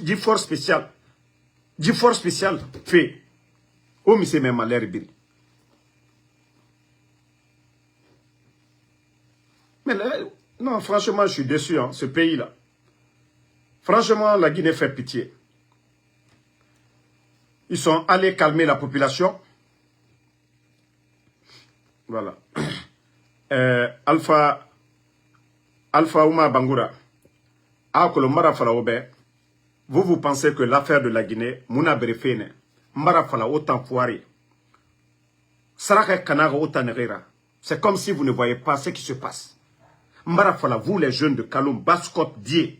[SPEAKER 1] dit force spéciale fait. Oh, mais c'est même à l'air biri. Mais là, non, franchement, je suis déçu, hein, ce pays-là. Franchement, la Guinée fait pitié. Ils sont allés calmer la population. Voilà. Alpha Ouma Bangoura. Vous pensez que l'affaire de la Guinée, Mouna Berefene, Mbarafala autant foiré. Saraka Kanaga autant nerera. C'est comme si vous ne voyez pas ce qui se passe. Mbarafala, vous les jeunes de Kaloum, Baskot, Die,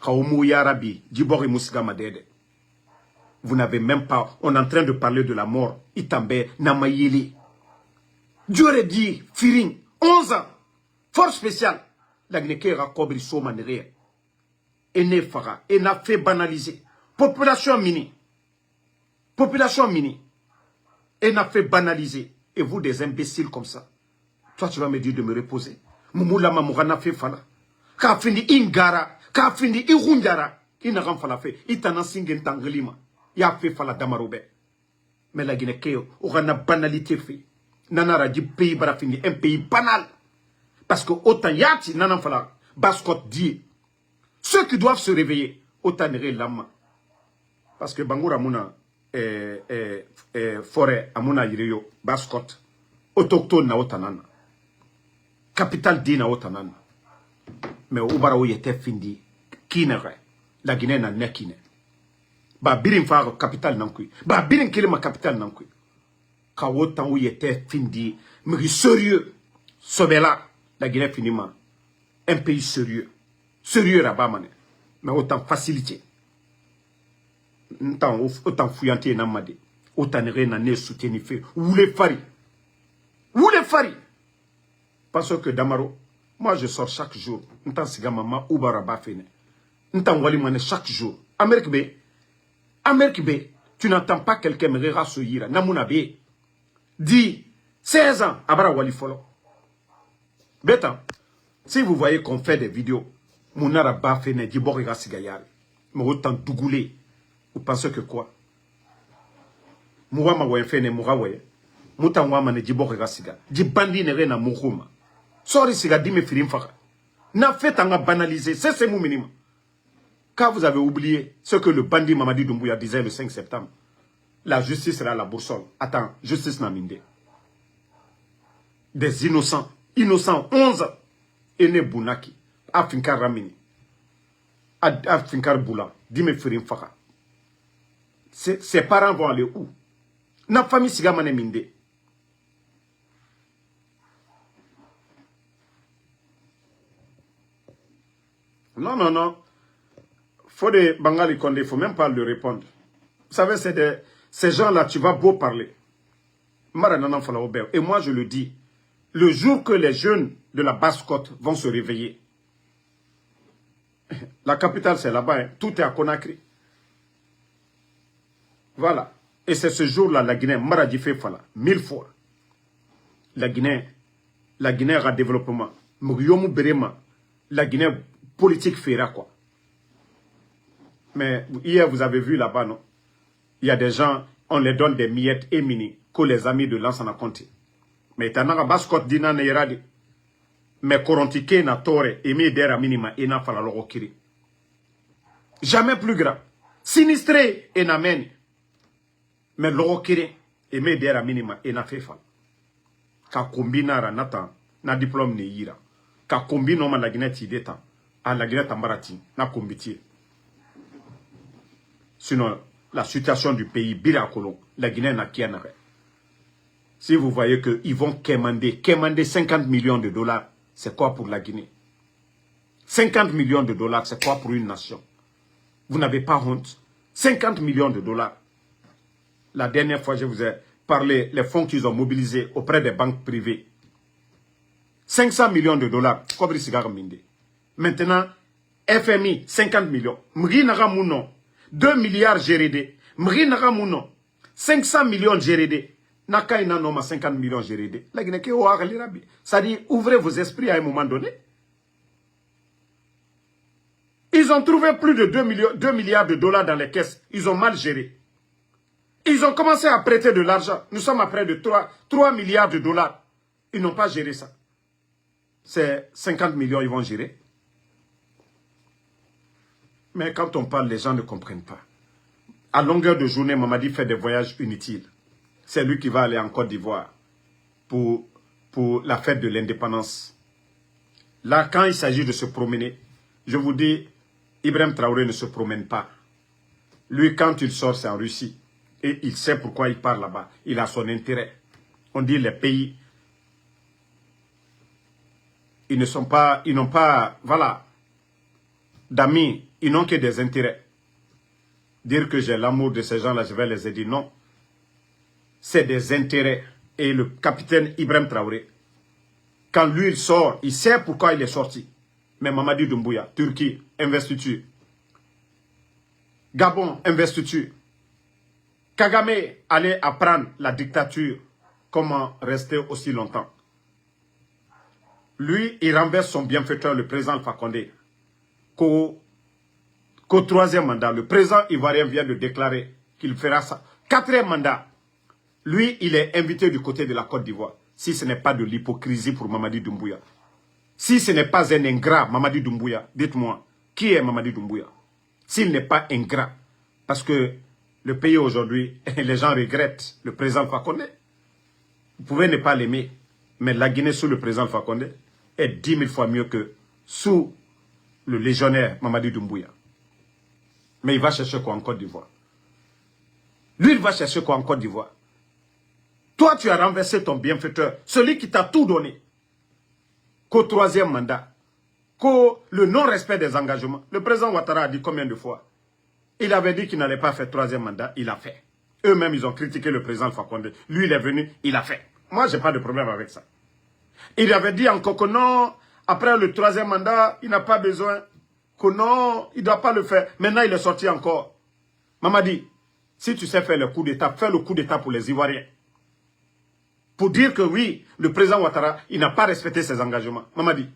[SPEAKER 1] Kaoumou Yarabi, Djibori Moussiga Madede. Vous n'avez même pas, on est en train de parler de la mort, Itambe, Namayeli. Dieu aurait dit, Firing, 11 ans, force spéciale, la Guinée a Kobri Soma Nerera. Et ne fera, et n'a fait banaliser. Population mini. Population mini. Et n'a fait banaliser. Et vous, des imbéciles comme ça. Toi, tu vas me dire de me reposer. Moumoula Mamourana fait fala. Ka fini ingara. Ka fini irunjara. Ina ram fala fait. Itana singen tanglima. Ya fait fala damarobe. Mais la Guinée, aura banalité fait. Nanara dit pays bara fini. Un pays banal. Parce que autant yati nanan fala. Baskot dit. Ceux qui doivent se réveiller, autant l'âme. Parce que Bangoura Mouna, forêt, Amouna Yireyo, Baskot, autochtone na otanana. Capitale di na otanana. Mais Oubara ou yete findi, kinere, la Guinée na nekine. Ba birin faro capitale nankui. Ba birin kilima capitale nankui. Ka otan ou yete findi, mais sérieux, sobela, la Guinée finima, un pays sérieux. Sérieux là-bas, mais autant facilité. Autant fouillanté n'a madé. Autant rien n'a soutenu fait. Où les fari. Où les fari. Parce que Damaro, moi je sors chaque jour. N'tant siga maman ou baraba fene. N'tant wali mané chaque jour. Amérique B, tu n'entends pas quelqu'un me rira ce yira. Namouna B. Dis, 16 ans, abara wali folo. Bétan, si vous voyez qu'on fait des vidéos, Mounara Bafene, Djiboriga Sigayari. Mais autant dougoulé. Vous pensez que quoi? Mourama Wefene, Mourawe. Moutawama ne Djiboriga Siga. Djibandi ne rena Mourouma. Sorry Siga, dime filim faka. N'a fait en banaliser. C'est mon minimum. Quand vous avez oublié ce que le bandit Mamadi Doumbouya disait le 5 septembre, la justice sera la boussole. Attends, justice n'a minde. Des innocents. Innocents, 11 Ene Bounaki. Afinkar Ramini. Afinkar Boula. Dime Firim Faka. Ses parents vont aller où? Na famille Sigamane Minde. Non, non, non. Faut de Bangali Condé, il ne faut même pas lui répondre. Vous savez, ces gens-là, tu vas beau parler. Et moi, je le dis, le jour que les jeunes de la Basse-Côte vont se réveiller, la capitale, c'est là-bas, hein. Tout est à Conakry. Voilà. Et c'est ce jour-là, la Guinée, Maradi fait Fala, 1000 fois. La Guinée a développement. Mouriomu Berema, la Guinée politique fera quoi. Mais hier, vous avez vu là-bas, non? Il y a des gens, on les donne des miettes et mini, que les amis de Lansana Conti. Mais Tanaka Baskot dina na iradi. Mais Korontike na tore, et mi dera minima, et na fala logo kiri. Jamais plus grave. Sinistré, et na meni. Mais logo kiri, et mi dera minima, et na fefa. Ka kombina ra nata, na diplôme ni yira. Ka kombino ma la Guinée tideta, a la Guinée tambarati, na kombiti. Sinon, la situation du pays, Birakolon, la Guinée n'a qu'un arrêt. Si vous voyez qu'ils vont quémander 50 millions de dollars, c'est quoi pour la Guinée? 50 millions de dollars, c'est quoi pour une nation? Vous n'avez pas honte? 50 millions de dollars. La dernière fois, je vous ai parlé, les fonds qu'ils ont mobilisés auprès des banques privées. 500 millions de dollars. Maintenant, FMI, 50 millions. Mri naga mounon. 2 milliards GRD. Mri naga mounon. 500 millions GRD. Naka ina noma 50 millions GRD. La Guinée, ça dit, ouvrez vos esprits à un moment donné. Ils ont trouvé plus de 2 milliards de dollars dans les caisses. Ils ont mal géré. Ils ont commencé à prêter de l'argent. Nous sommes à près de 3 milliards de dollars. Ils n'ont pas géré ça. C'est 50 millions, ils vont gérer. Mais quand on parle, les gens ne comprennent pas. À longueur de journée, Mamadi fait des voyages inutiles. C'est lui qui va aller en Côte d'Ivoire pour la fête de l'indépendance. Là, quand il s'agit de se promener, je vous dis, Ibrahim Traoré ne se promène pas. Lui, quand il sort, c'est en Russie. Et il sait pourquoi il part là-bas. Il a son intérêt. On dit les pays, ils n'ont pas, voilà, d'amis, ils n'ont que des intérêts. Dire que j'ai l'amour de ces gens-là, je vais les aider, non. C'est des intérêts. Et le capitaine Ibrahim Traoré, quand lui il sort, il sait pourquoi il est sorti. Mais Mamadi Doumbouya, Turquie, investiture. Gabon, investiture. Kagame allait apprendre la dictature, comment rester aussi longtemps. Lui, il renverse son bienfaiteur, le président Alpha Condé, qu'au 3e mandat. Le président ivoirien vient de déclarer qu'il fera ça. 4e mandat. Lui, il est invité du côté de la Côte d'Ivoire. Si ce n'est pas de l'hypocrisie pour Mamadi Doumbouya. Si ce n'est pas un ingrat, Mamadi Doumbouya, dites-moi, qui est Mamadi Doumbouya? S'il n'est pas ingrat, parce que le pays aujourd'hui, les gens regrettent le président Fakonde. Vous pouvez ne pas l'aimer, mais la Guinée sous le président Fakonde est 10 000 fois mieux que sous le légionnaire Mamadi Doumbouya. Mais il va chercher quoi en Côte d'Ivoire? Lui, il va chercher quoi en Côte d'Ivoire? Toi, tu as renversé ton bienfaiteur, celui qui t'a tout donné. Qu'au 3e mandat, qu'au le non-respect des engagements. Le président Ouattara a dit combien de fois? Il avait dit qu'il n'allait pas faire 3e mandat, il a fait. Eux-mêmes, ils ont critiqué le président Alpha Condé. Lui, il est venu, il a fait. Moi, je n'ai pas de problème avec ça. Il avait dit encore que non, après le 3e mandat, il n'a pas besoin. Que non, il ne doit pas le faire. Maintenant, il est sorti encore. Mamadi, si tu sais faire le coup d'État, fais le coup d'État pour les Ivoiriens. Pour dire que oui, le président Ouattara, il n'a pas respecté ses engagements. Mamadi,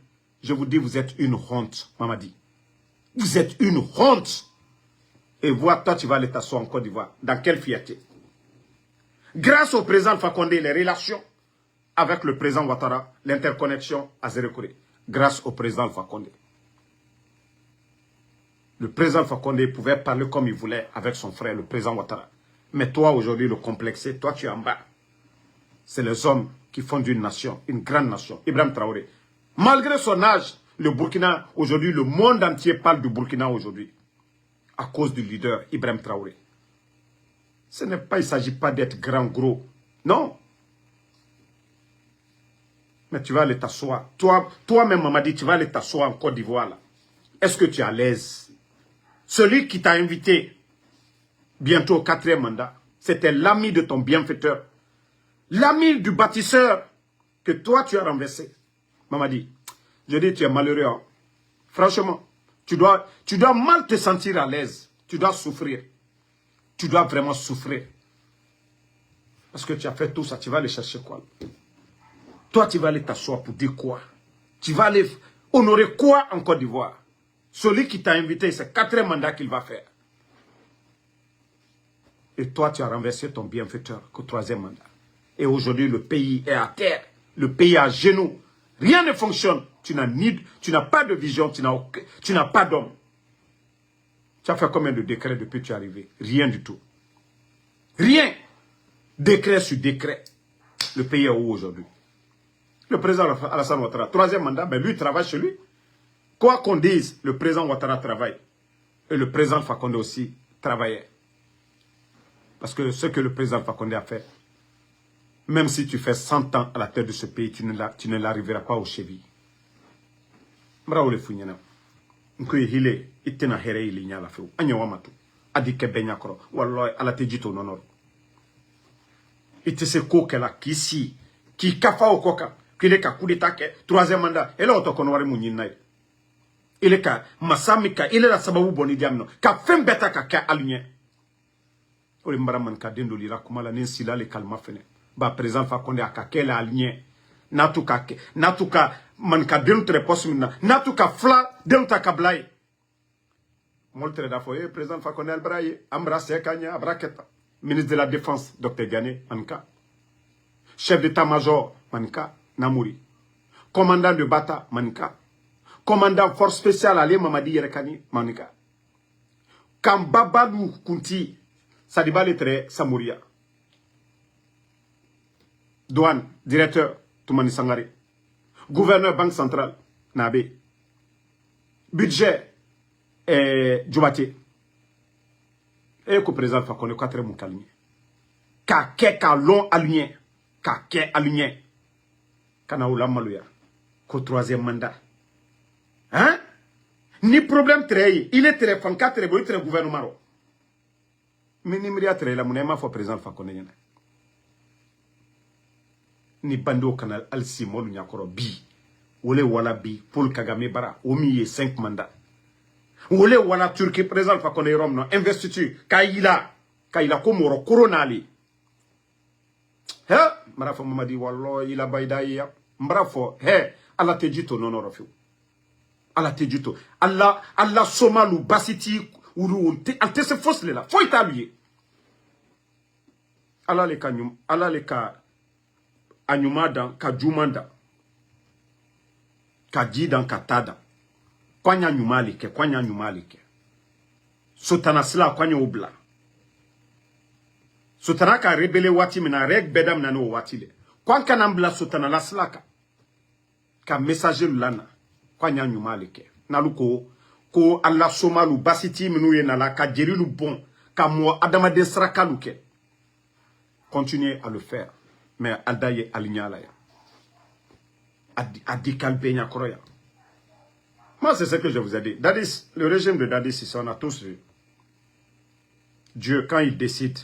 [SPEAKER 1] je vous dis, vous êtes une honte, Mamadi. Vous êtes une honte. Et vois, toi, tu vas aller t'asseoir en Côte d'Ivoire. Dans quelle fierté? Grâce au président Fakonde, les relations avec le président Ouattara, l'interconnexion à Zérekouré. Grâce au président Fakonde. Le président Fakonde pouvait parler comme il voulait avec son frère, le président Ouattara. Mais toi, aujourd'hui, le complexé, toi, tu es en bas. C'est les hommes qui font d'une nation, une grande nation. Ibrahim Traoré. Malgré son âge, le Burkina, aujourd'hui, le monde entier parle du Burkina aujourd'hui. À cause du leader Ibrahim Traoré. Ce n'est pas, il ne s'agit pas d'être grand, gros. Non. Mais tu vas aller t'asseoir. Toi-même, Mamadi, tu vas aller t'asseoir en Côte d'Ivoire. Est-ce que tu es à l'aise? Celui qui t'a invité bientôt au 4e mandat, c'était l'ami de ton bienfaiteur. L'ami du bâtisseur que toi, tu as renversé. Mamadi, je dis, tu es malheureux. Hein. Franchement, tu dois mal te sentir à l'aise. Tu dois souffrir. Tu dois vraiment souffrir. Parce que tu as fait tout ça, tu vas aller chercher quoi? Toi, tu vas aller t'asseoir pour dire quoi? Tu vas aller honorer quoi en Côte d'Ivoire? Celui qui t'a invité, c'est 4e mandat qu'il va faire. Et toi, tu as renversé ton bienfaiteur qu'au 3e mandat. Et aujourd'hui, le pays est à terre. Le pays est à genoux. Rien ne fonctionne. Tu n'as pas de vision, tu n'as pas d'homme. Tu as fait combien de décrets depuis que tu es arrivé? Rien du tout. Rien. Décret sur décret. Le pays est où aujourd'hui? Le président Alassane Ouattara, 3e mandat, ben lui, il travaille chez lui. Quoi qu'on dise, le président Ouattara travaille. Et le président Fakonde aussi travaillait. Parce que ce que le président Fakonde a fait, même si tu fais 100 ans à la tête de ce pays, tu ne l'arriveras pas aux chevilles. Mraoule Founyana. Nkoye hile, itena here ili nyala feu. Anya wamatu. Adike benyakoro. Wallahi, ala tejito nonoro. Ite se koke la kisi. Ki kafa okoka. Kile ka kudeta ke. 3e mandat. Ele otokonwari munyinae. Ile ka masamika. Ile la sababu boni diamno. Ka fembeta ka ka alinye. Ole mbaraman ka dendo lira kumala nensila le kalma fene. Ba président Fakonde akakele alinye. Natuka man ka denu tre posmina. Natuka fla denu ta kablai. Moltre da foye président Fakonde albraye. Amra sekanya abraketa. Ministre de la Défense, Dr. Gane, Manka. Chef d'état-major, Manka, Namouri. Commandant de Bata, Manka. Commandant force spéciale, Ali Mamadi Yerekani, Manka. Kambabadou Kunti, Sadiba Letre, Samouria. Douane, directeur, Toumani Sangare. Gouverneur, Banque Centrale, Nabe. Budget, Djoubati. Et que le président Fakonde 4e mandat aligné. Ka long aligné. Ka aligné. Kana oula malouya. Qu'au 3e mandat. Hein? Ni problème très. Il est très fan 4 et très gouvernement. Mais ni mria très la mounema faut président Fakonde yana. Ni bando canal al simol nyakoro bi. Wole wala bi. Paul Kagame bara. Omiye 5 mandats. Wole wala Turquie président Fakonde Rom no investiture Kaila komoro coronali. He marafo Mamadi wallo ila baydaya mbrafo he ala tejito nono fiu. Ala tejito Allah somalu basiti uru ante se fosle la faut établir. Ala le ka anyumada ka jumanda ka jidan katada. Kwanya nyumalike. Sotana sila kwanya obla. Sotana ka rebele wati mina reg bedam nano watile. Kwanka nambla sotana la slaka. Ka messager lana. Kwanya nyumalike. Naluko ko Allah somalu basiti minu ye nala ka jerilu bon. Ka mo adama desraka luke. Continuez à le faire. Mais aldaye alignala ya. Adikal benya kroya. Moi, c'est ce que je vous ai dit. Dadis, le régime de Dadis, ici, on a tous vu. Dieu, quand il décide,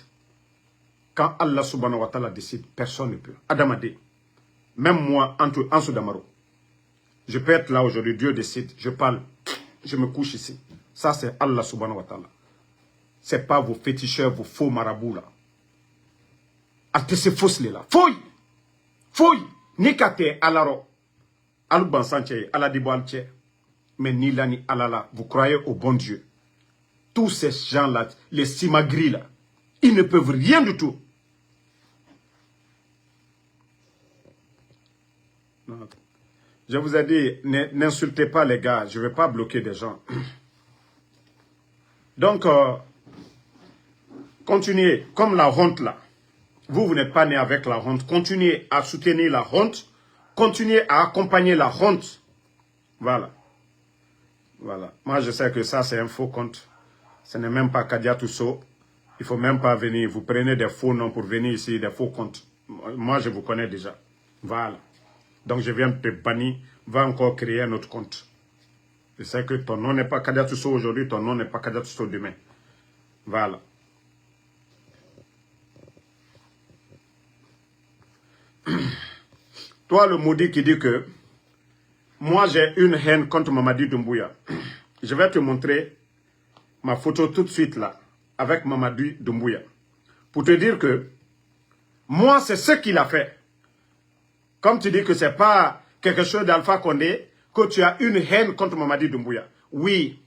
[SPEAKER 1] quand Allah subhanahu wa ta'ala décide, personne ne peut. Adamade, même moi, Ansou Damaro, je peux être là aujourd'hui, Dieu décide, je parle, je me couche ici. Ça, c'est Allah subhanahu wa ta'ala. Ce n'est pas vos féticheurs, vos faux marabouts là. Alte se fausse là. Fouille. Nikate alaro. Aluban sanche, aladibo alche. Mais ni là ni alala, vous croyez au bon Dieu. Tous ces gens-là, les simagris là, ils ne peuvent rien du tout. Non. Je vous ai dit, n'insultez pas les gars, je ne vais pas bloquer des gens. Donc, continuez, comme la honte là. Vous n'êtes pas né avec la honte. Continuez à soutenir la honte. Continuez à accompagner la honte. Voilà. Voilà. Moi, je sais que ça, c'est un faux compte. Ce n'est même pas Kadia Tousso. Il ne faut même pas venir. Vous prenez des faux noms pour venir ici, des faux comptes. Moi, je vous connais déjà. Voilà. Donc, je viens de te bannir. Va encore créer un autre compte. Je sais que ton nom n'est pas Kadiatusso aujourd'hui, ton nom n'est pas Kadiatusso demain. Voilà. Toi, le maudit qui dit que moi, j'ai une haine contre Mamadi Doumbouya. Je vais te montrer ma photo tout de suite là, avec Mamadi Doumbouya. Pour te dire que moi, c'est ce qu'il a fait. Comme tu dis que ce n'est pas quelque chose d'Alpha Condé, que tu as une haine contre Mamadi Doumbouya. Oui,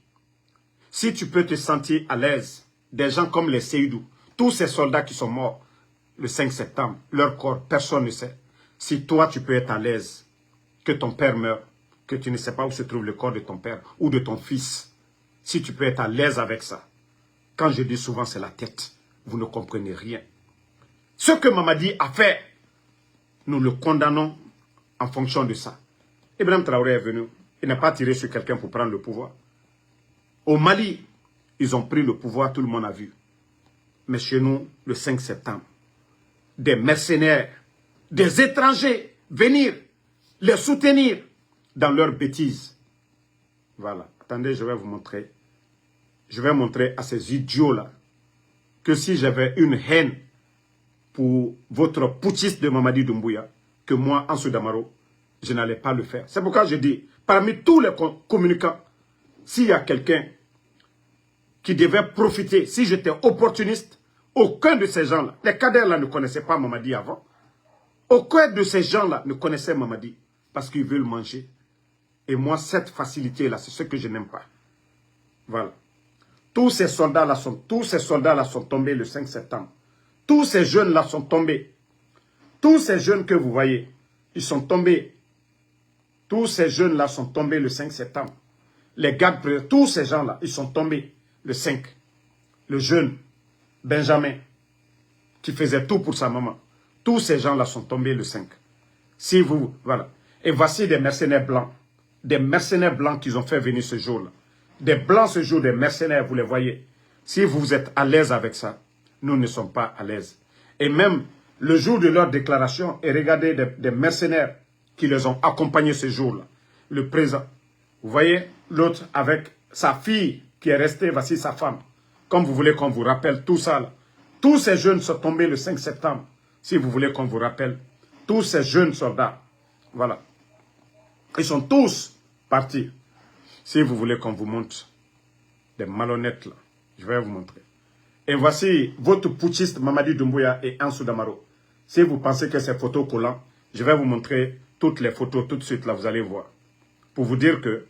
[SPEAKER 1] si tu peux te sentir à l'aise, des gens comme les Seydou, tous ces soldats qui sont morts le 5 septembre, leur corps, personne ne sait. Si toi, tu peux être à l'aise, que ton père meurt, que tu ne sais pas où se trouve le corps de ton père ou de ton fils, si tu peux être à l'aise avec ça, quand je dis souvent c'est la tête, vous ne comprenez rien. Ce que Mamadi a fait, nous le condamnons en fonction de ça. Ibrahim Traoré est venu, il n'a pas tiré sur quelqu'un pour prendre le pouvoir. Au Mali, ils ont pris le pouvoir, tout le monde a vu. Mais chez nous, le 5 septembre, des mercenaires, des étrangers venir les soutenir dans leurs bêtises. Voilà. Attendez, je vais vous montrer. Je vais montrer à ces idiots-là que si j'avais une haine pour votre putschiste de Mamadi Doumbouya, que moi, Ansou Damaro, je n'allais pas le faire. C'est pourquoi je dis, parmi tous les communicants, s'il y a quelqu'un qui devait profiter, si j'étais opportuniste, aucun de ces gens-là, les cadres là ne connaissaient pas Mamadi avant, aucun de ces gens-là ne connaissait Mamadi parce qu'ils veulent manger. Et moi, cette facilité-là, c'est ce que je n'aime pas. Voilà. Tous ces soldats-là sont tombés le 5 septembre. Tous ces jeunes-là sont tombés. Tous ces jeunes que vous voyez, ils sont tombés. Tous ces jeunes-là sont tombés le 5 septembre. Les gardes, tous ces gens-là, ils sont tombés le 5. Le jeune Benjamin, qui faisait tout pour sa maman. Tous ces gens-là sont tombés le 5. Si vous, voilà. Et voici des mercenaires blancs. Des mercenaires blancs qu'ils ont fait venir ce jour-là. Des blancs ce jour, des mercenaires, vous les voyez. Si vous êtes à l'aise avec ça, nous ne sommes pas à l'aise. Et même le jour de leur déclaration, et regardez des mercenaires qui les ont accompagnés ce jour-là. Le président, vous voyez, l'autre avec sa fille qui est restée, voici sa femme. Comme vous voulez qu'on vous rappelle tout ça là. Tous ces jeunes sont tombés le 5 septembre. Si vous voulez qu'on vous rappelle, tous ces jeunes soldats, voilà. Ils sont tous partis. Si vous voulez qu'on vous montre des malhonnêtes là, je vais vous montrer. Et voici votre putschiste Mamadi Doumbouya et Ansou Damaro. Si vous pensez que c'est photo collant, je vais vous montrer toutes les photos tout de suite là, vous allez voir. Pour vous dire que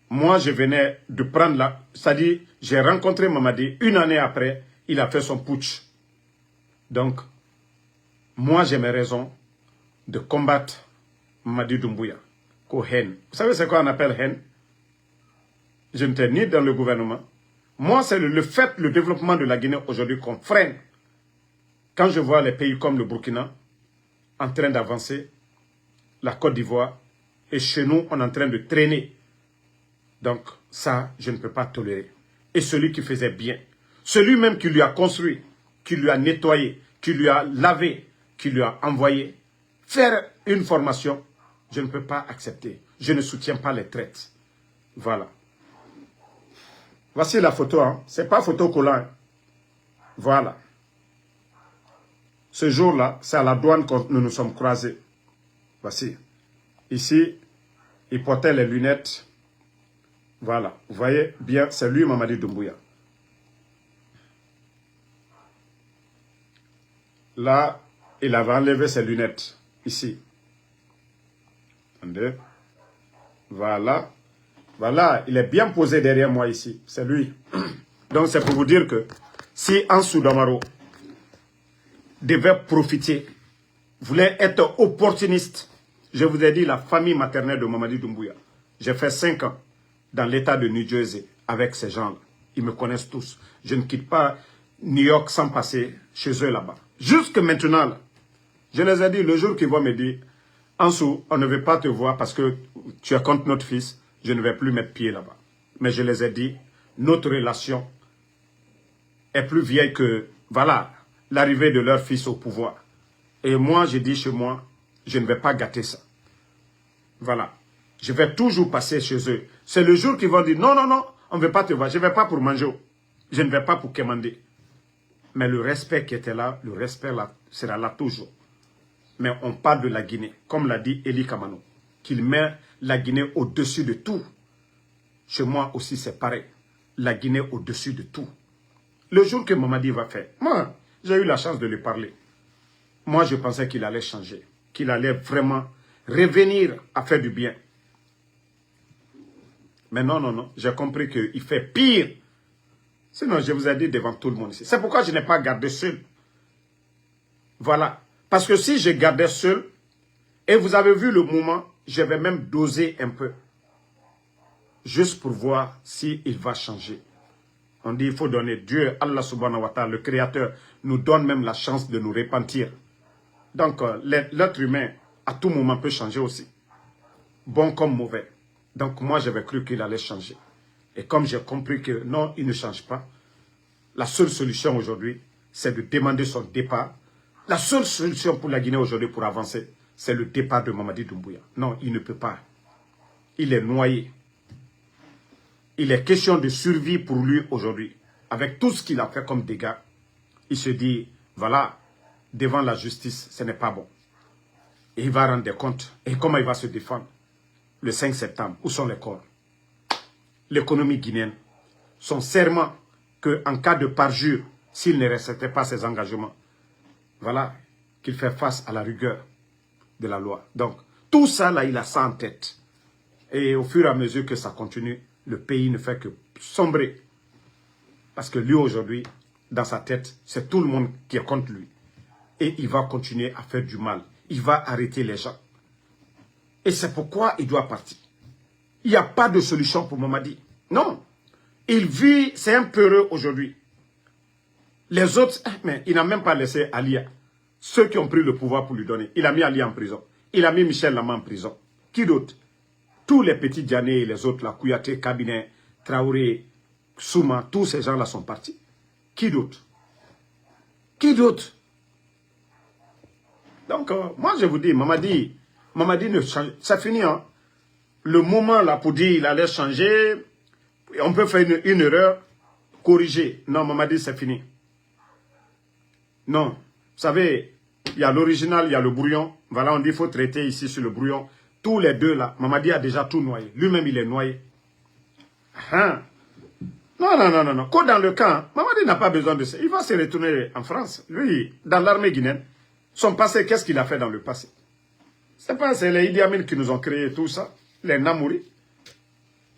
[SPEAKER 1] moi je venais de prendre là, c'est-à-dire j'ai rencontré Mamadi, une année après, il a fait son putsch. Donc, moi j'ai mes raisons de combattre Mamadi Doumbouya. Haine. Vous savez c'est quoi on appelle haine? Je n'étais ni dans le gouvernement. Moi, c'est le fait, le développement de la Guinée aujourd'hui qu'on freine. Quand je vois les pays comme le Burkina en train d'avancer, la Côte d'Ivoire, et chez nous, on est en train de traîner. Donc, ça, je ne peux pas tolérer. Et celui qui faisait bien, celui même qui lui a construit, qui lui a nettoyé, qui lui a lavé, qui lui a envoyé, faire une formation, je ne peux pas accepter. Je ne soutiens pas les traites. Voilà. Voici la photo. Hein. Ce n'est pas photo collant. Voilà. Ce jour-là, c'est à la douane que nous nous sommes croisés. Voici. Ici, il portait les lunettes. Voilà. Vous voyez bien, c'est lui, Mamadi Doumbouya. Là, il avait enlevé ses lunettes. Ici. Attendez. Voilà. Voilà, il est bien posé derrière moi ici. C'est lui. Donc c'est pour vous dire que si Ansou Damaro devait profiter, voulait être opportuniste, je vous ai dit la famille maternelle de Mamadi Doumbouya. J'ai fait 5 ans dans l'état de New Jersey avec ces gens-là. Ils me connaissent tous. Je ne quitte pas New York sans passer chez eux là-bas. Jusque maintenant, là, je les ai dit, le jour qu'ils vont me dire, Ansou, on ne veut pas te voir parce que tu es contre notre fils, je ne vais plus mettre pied là-bas. Mais je les ai dit, notre relation est plus vieille que, voilà, l'arrivée de leur fils au pouvoir. Et moi, je dis chez moi, je ne vais pas gâter ça. Voilà. Je vais toujours passer chez eux. C'est le jour qu'ils vont dire, non, non, non, on ne veut pas te voir. Je ne vais pas pour manger. Je ne vais pas pour commander. Mais le respect qui était là, le respect là, sera là toujours. Mais on parle de la Guinée, comme l'a dit Eli Kamano, qu'il met la Guinée au-dessus de tout. Chez moi aussi, c'est pareil. La Guinée au-dessus de tout. Le jour que Mamadi va faire, moi, j'ai eu la chance de lui parler. Moi, je pensais qu'il allait changer, qu'il allait vraiment revenir à faire du bien. Mais non, non, non, j'ai compris qu'il fait pire. Sinon, je vous ai dit devant tout le monde ici. C'est pourquoi je n'ai pas gardé seul. Voilà. Parce que si je gardais seul, et vous avez vu le moment, je vais même doser un peu. Juste pour voir s'il va changer. On dit qu'il faut donner Dieu, Allah subhanahu wa ta'ala, le Créateur, nous donne même la chance de nous repentir. Donc, l'être humain, à tout moment, peut changer aussi. Bon comme mauvais. Donc, moi, j'avais cru qu'il allait changer. Et comme j'ai compris que non, il ne change pas, la seule solution aujourd'hui, c'est de demander son départ. La seule solution pour la Guinée aujourd'hui pour avancer, c'est le départ de Mamadi Doumbouya. Non, il ne peut pas. Il est noyé. Il est question de survie pour lui aujourd'hui. Avec tout ce qu'il a fait comme dégâts, il se dit, voilà, devant la justice, ce n'est pas bon. Et il va rendre compte. Et comment il va se défendre? Le 5 septembre, où sont les corps? L'économie guinéenne, son serment qu'en cas de parjure, s'il ne respectait pas ses engagements, voilà, qu'il fait face à la rigueur de la loi. Donc, tout ça, là, il a ça en tête. Et au fur et à mesure que ça continue, le pays ne fait que sombrer. Parce que lui, aujourd'hui, dans sa tête, c'est tout le monde qui est contre lui. Et il va continuer à faire du mal. Il va arrêter les gens. Et c'est pourquoi il doit partir. Il n'y a pas de solution pour Mamadi. Non. Il vit, c'est un peureux aujourd'hui. Les autres, mais il n'a même pas laissé Alia. Ceux qui ont pris le pouvoir pour lui donner. Il a mis Ali en prison. Il a mis Michel Lama en prison. Qui d'autre? Tous les petits Diané et les autres, là, Kouyaté, Cabinet, Traoré, Souma, tous ces gens-là sont partis. Qui d'autre? Qui d'autre? Donc, moi je vous dis, Mamadi ne change. Ça finit, hein. Le moment là pour dire qu'il allait changer, on peut faire une erreur, corriger. Non, Mamadi, c'est fini. Non. Vous savez, il y a l'original, il y a le brouillon. Voilà, on dit qu'il faut traiter ici sur le brouillon. Tous les deux là, Mamadi a déjà tout noyé. Lui-même, il est noyé. Hein? Non, non, non, non, non. Quand dans le camp, Mamadi n'a pas besoin de ça. Il va se retourner en France. Lui, dans l'armée guinéenne, son passé, qu'est-ce qu'il a fait dans le passé? C'est les Idi Amin qui nous ont créé tout ça. Les Namouri.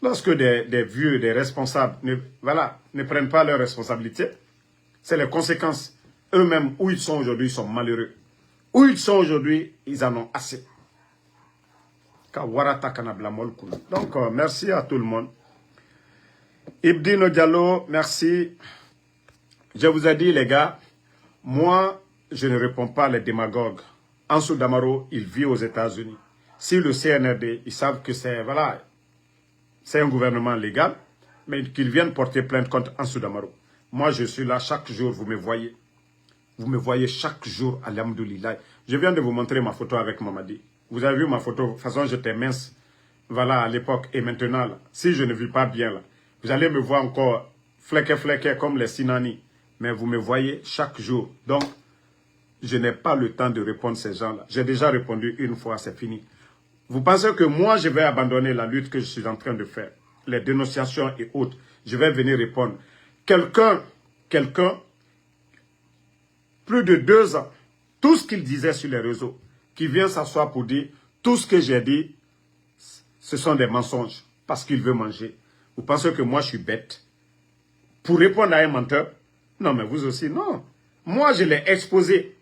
[SPEAKER 1] Lorsque des vieux, des responsables, ne prennent pas leurs responsabilités, c'est les conséquences. Eux-mêmes, où ils sont aujourd'hui, ils sont malheureux. Où ils sont aujourd'hui, ils en ont assez. Donc, merci à tout le monde. Ibdino Diallo, merci. Je vous ai dit, les gars, moi, je ne réponds pas les démagogues. Ansou Damaro, il vit aux États-Unis. Si le CNRD, ils savent que c'est un gouvernement légal, mais qu'ils viennent porter plainte contre Ansou Damaro. Moi, je suis là chaque jour, vous me voyez. Vous me voyez chaque jour, alhamdoulilah. Je viens de vous montrer ma photo avec Mamadi. Vous avez vu ma photo, de toute façon j'étais mince, voilà, à l'époque. Et maintenant, là, si je ne vis pas bien, là, vous allez me voir encore fléqué comme les Sinani. Mais vous me voyez chaque jour. Donc, je n'ai pas le temps de répondre à ces gens-là. J'ai déjà répondu une fois, c'est fini. Vous pensez que moi, je vais abandonner la lutte que je suis en train de faire, les dénonciations et autres, je vais venir répondre. Quelqu'un, plus de 2 ans, tout ce qu'il disait sur les réseaux, qui vient s'asseoir pour dire, tout ce que j'ai dit, ce sont des mensonges, parce qu'il veut manger. Vous pensez que moi, je suis bête? Pour répondre à un menteur? Non, mais vous aussi, non. Moi, je l'ai exposé.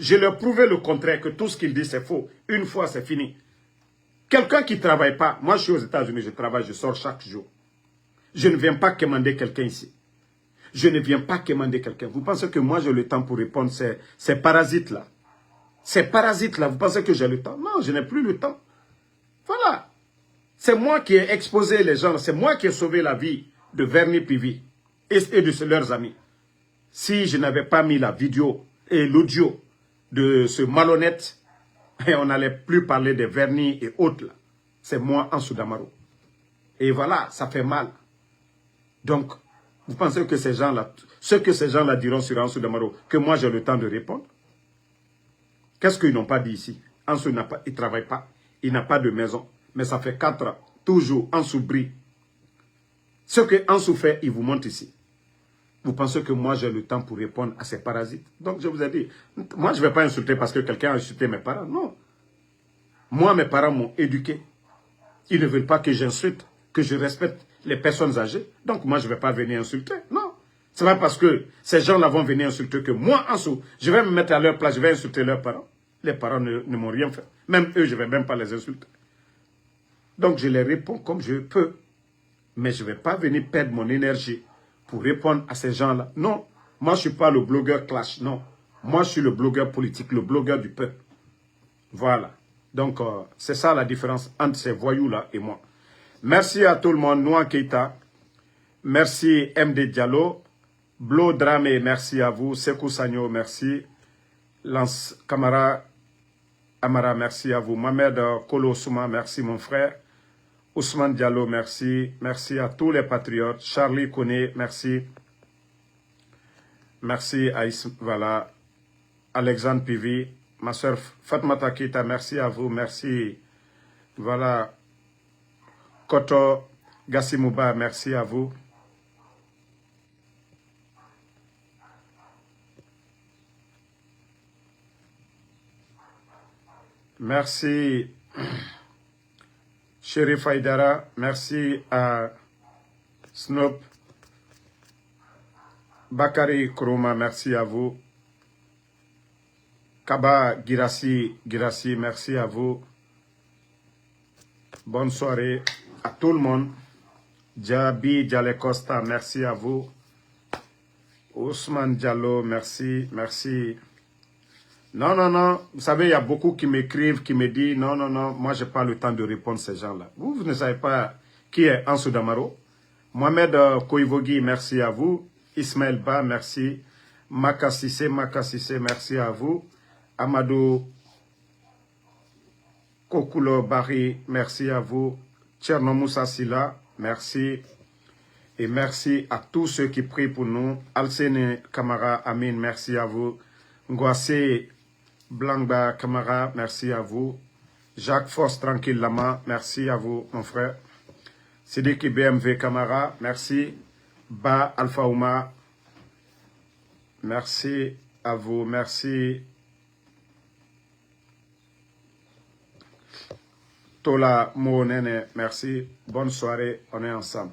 [SPEAKER 1] Je leur ai prouvé le contraire, que tout ce qu'il dit, c'est faux. Une fois, c'est fini. Quelqu'un qui ne travaille pas, moi, je suis aux États-Unis, je travaille, je sors chaque jour. Je ne viens pas commander quelqu'un ici. Je ne viens pas commander quelqu'un. Vous pensez que moi, j'ai le temps pour répondre ces parasites-là? Ces parasites-là, vous pensez que j'ai le temps? Non, je n'ai plus le temps. Voilà. C'est moi qui ai exposé les gens. C'est moi qui ai sauvé la vie de Verny Pivi et de leurs amis. Si je n'avais pas mis la vidéo et l'audio de ce malhonnête, et on n'allait plus parler des vernis et autres. C'est moi, Ansou Damaro. Et voilà, ça fait mal. Donc, vous pensez que ces gens-là, ce que ces gens-là diront sur Ansou Damaro, que moi j'ai le temps de répondre? Qu'est-ce qu'ils n'ont pas dit ici? Ansou il ne travaille pas, il n'a pas de maison. Mais ça fait 4 ans, toujours Ansou brille. Ce que Ansou fait, il vous montre ici. Vous pensez que moi j'ai le temps pour répondre à ces parasites? Donc je vous ai dit, moi je ne vais pas insulter parce que quelqu'un a insulté mes parents. Non. Moi, mes parents m'ont éduqué. Ils ne veulent pas que j'insulte, que je respecte les personnes âgées. Donc moi je ne vais pas venir insulter. Non. Ce n'est pas parce que ces gens-là vont venir insulter que moi, Ansou, je vais me mettre à leur place, je vais insulter leurs parents. Les parents ne m'ont rien fait. Même eux, je ne vais même pas les insulter. Donc je les réponds comme je peux. Mais je ne vais pas venir perdre mon énergie pour répondre à ces gens-là. Non, moi je ne suis pas le blogueur clash, non. Moi je suis le blogueur politique, le blogueur du peuple. Voilà. Donc c'est ça la différence entre ces voyous-là et moi. Merci à tout le monde. Noa Keita, merci MD Diallo, Blo Dramé, merci à vous. Sekou Sagno, merci. Lance Kamara Amara, merci à vous. Mohamed Kolo Souma, merci mon frère. Ousmane Diallo, merci. Merci à tous les patriotes. Charlie Koné, merci. Merci à voilà. Alexandre Pivi, ma soeur Fatmata Kita, merci à vous. Merci. Voilà. Koto Gassimouba, merci à vous. Merci. Chérif Haïdara, merci à Snoop. Bakari Krouma, merci à vous. Kaba Girassi, merci à vous. Bonne soirée à tout le monde. Djabi Djale Costa, merci à vous. Ousmane Diallo, merci, merci. Non, non, non. Vous savez, il y a beaucoup qui m'écrivent, qui me disent, non, non, non, moi, je n'ai pas le temps de répondre à ces gens-là. Vous ne savez pas qui est Ansou Damaro. Mohamed Koivogi, merci à vous. Ismaël Ba, merci. Makassissé, merci à vous. Amadou Kokulo Bari, merci à vous. Tcherno Moussa Silla, merci. Et merci à tous ceux qui prient pour nous. Alsene Kamara Amin, merci à vous. Ngwase Blangba Kamara, merci à vous. Jacques Force Tranquille Lama, merci à vous, mon frère. Sidiki BMV Kamara, merci. Ba Alpha Ouma, merci à vous, merci. Tola Mounene, merci. Bonne soirée, on est ensemble.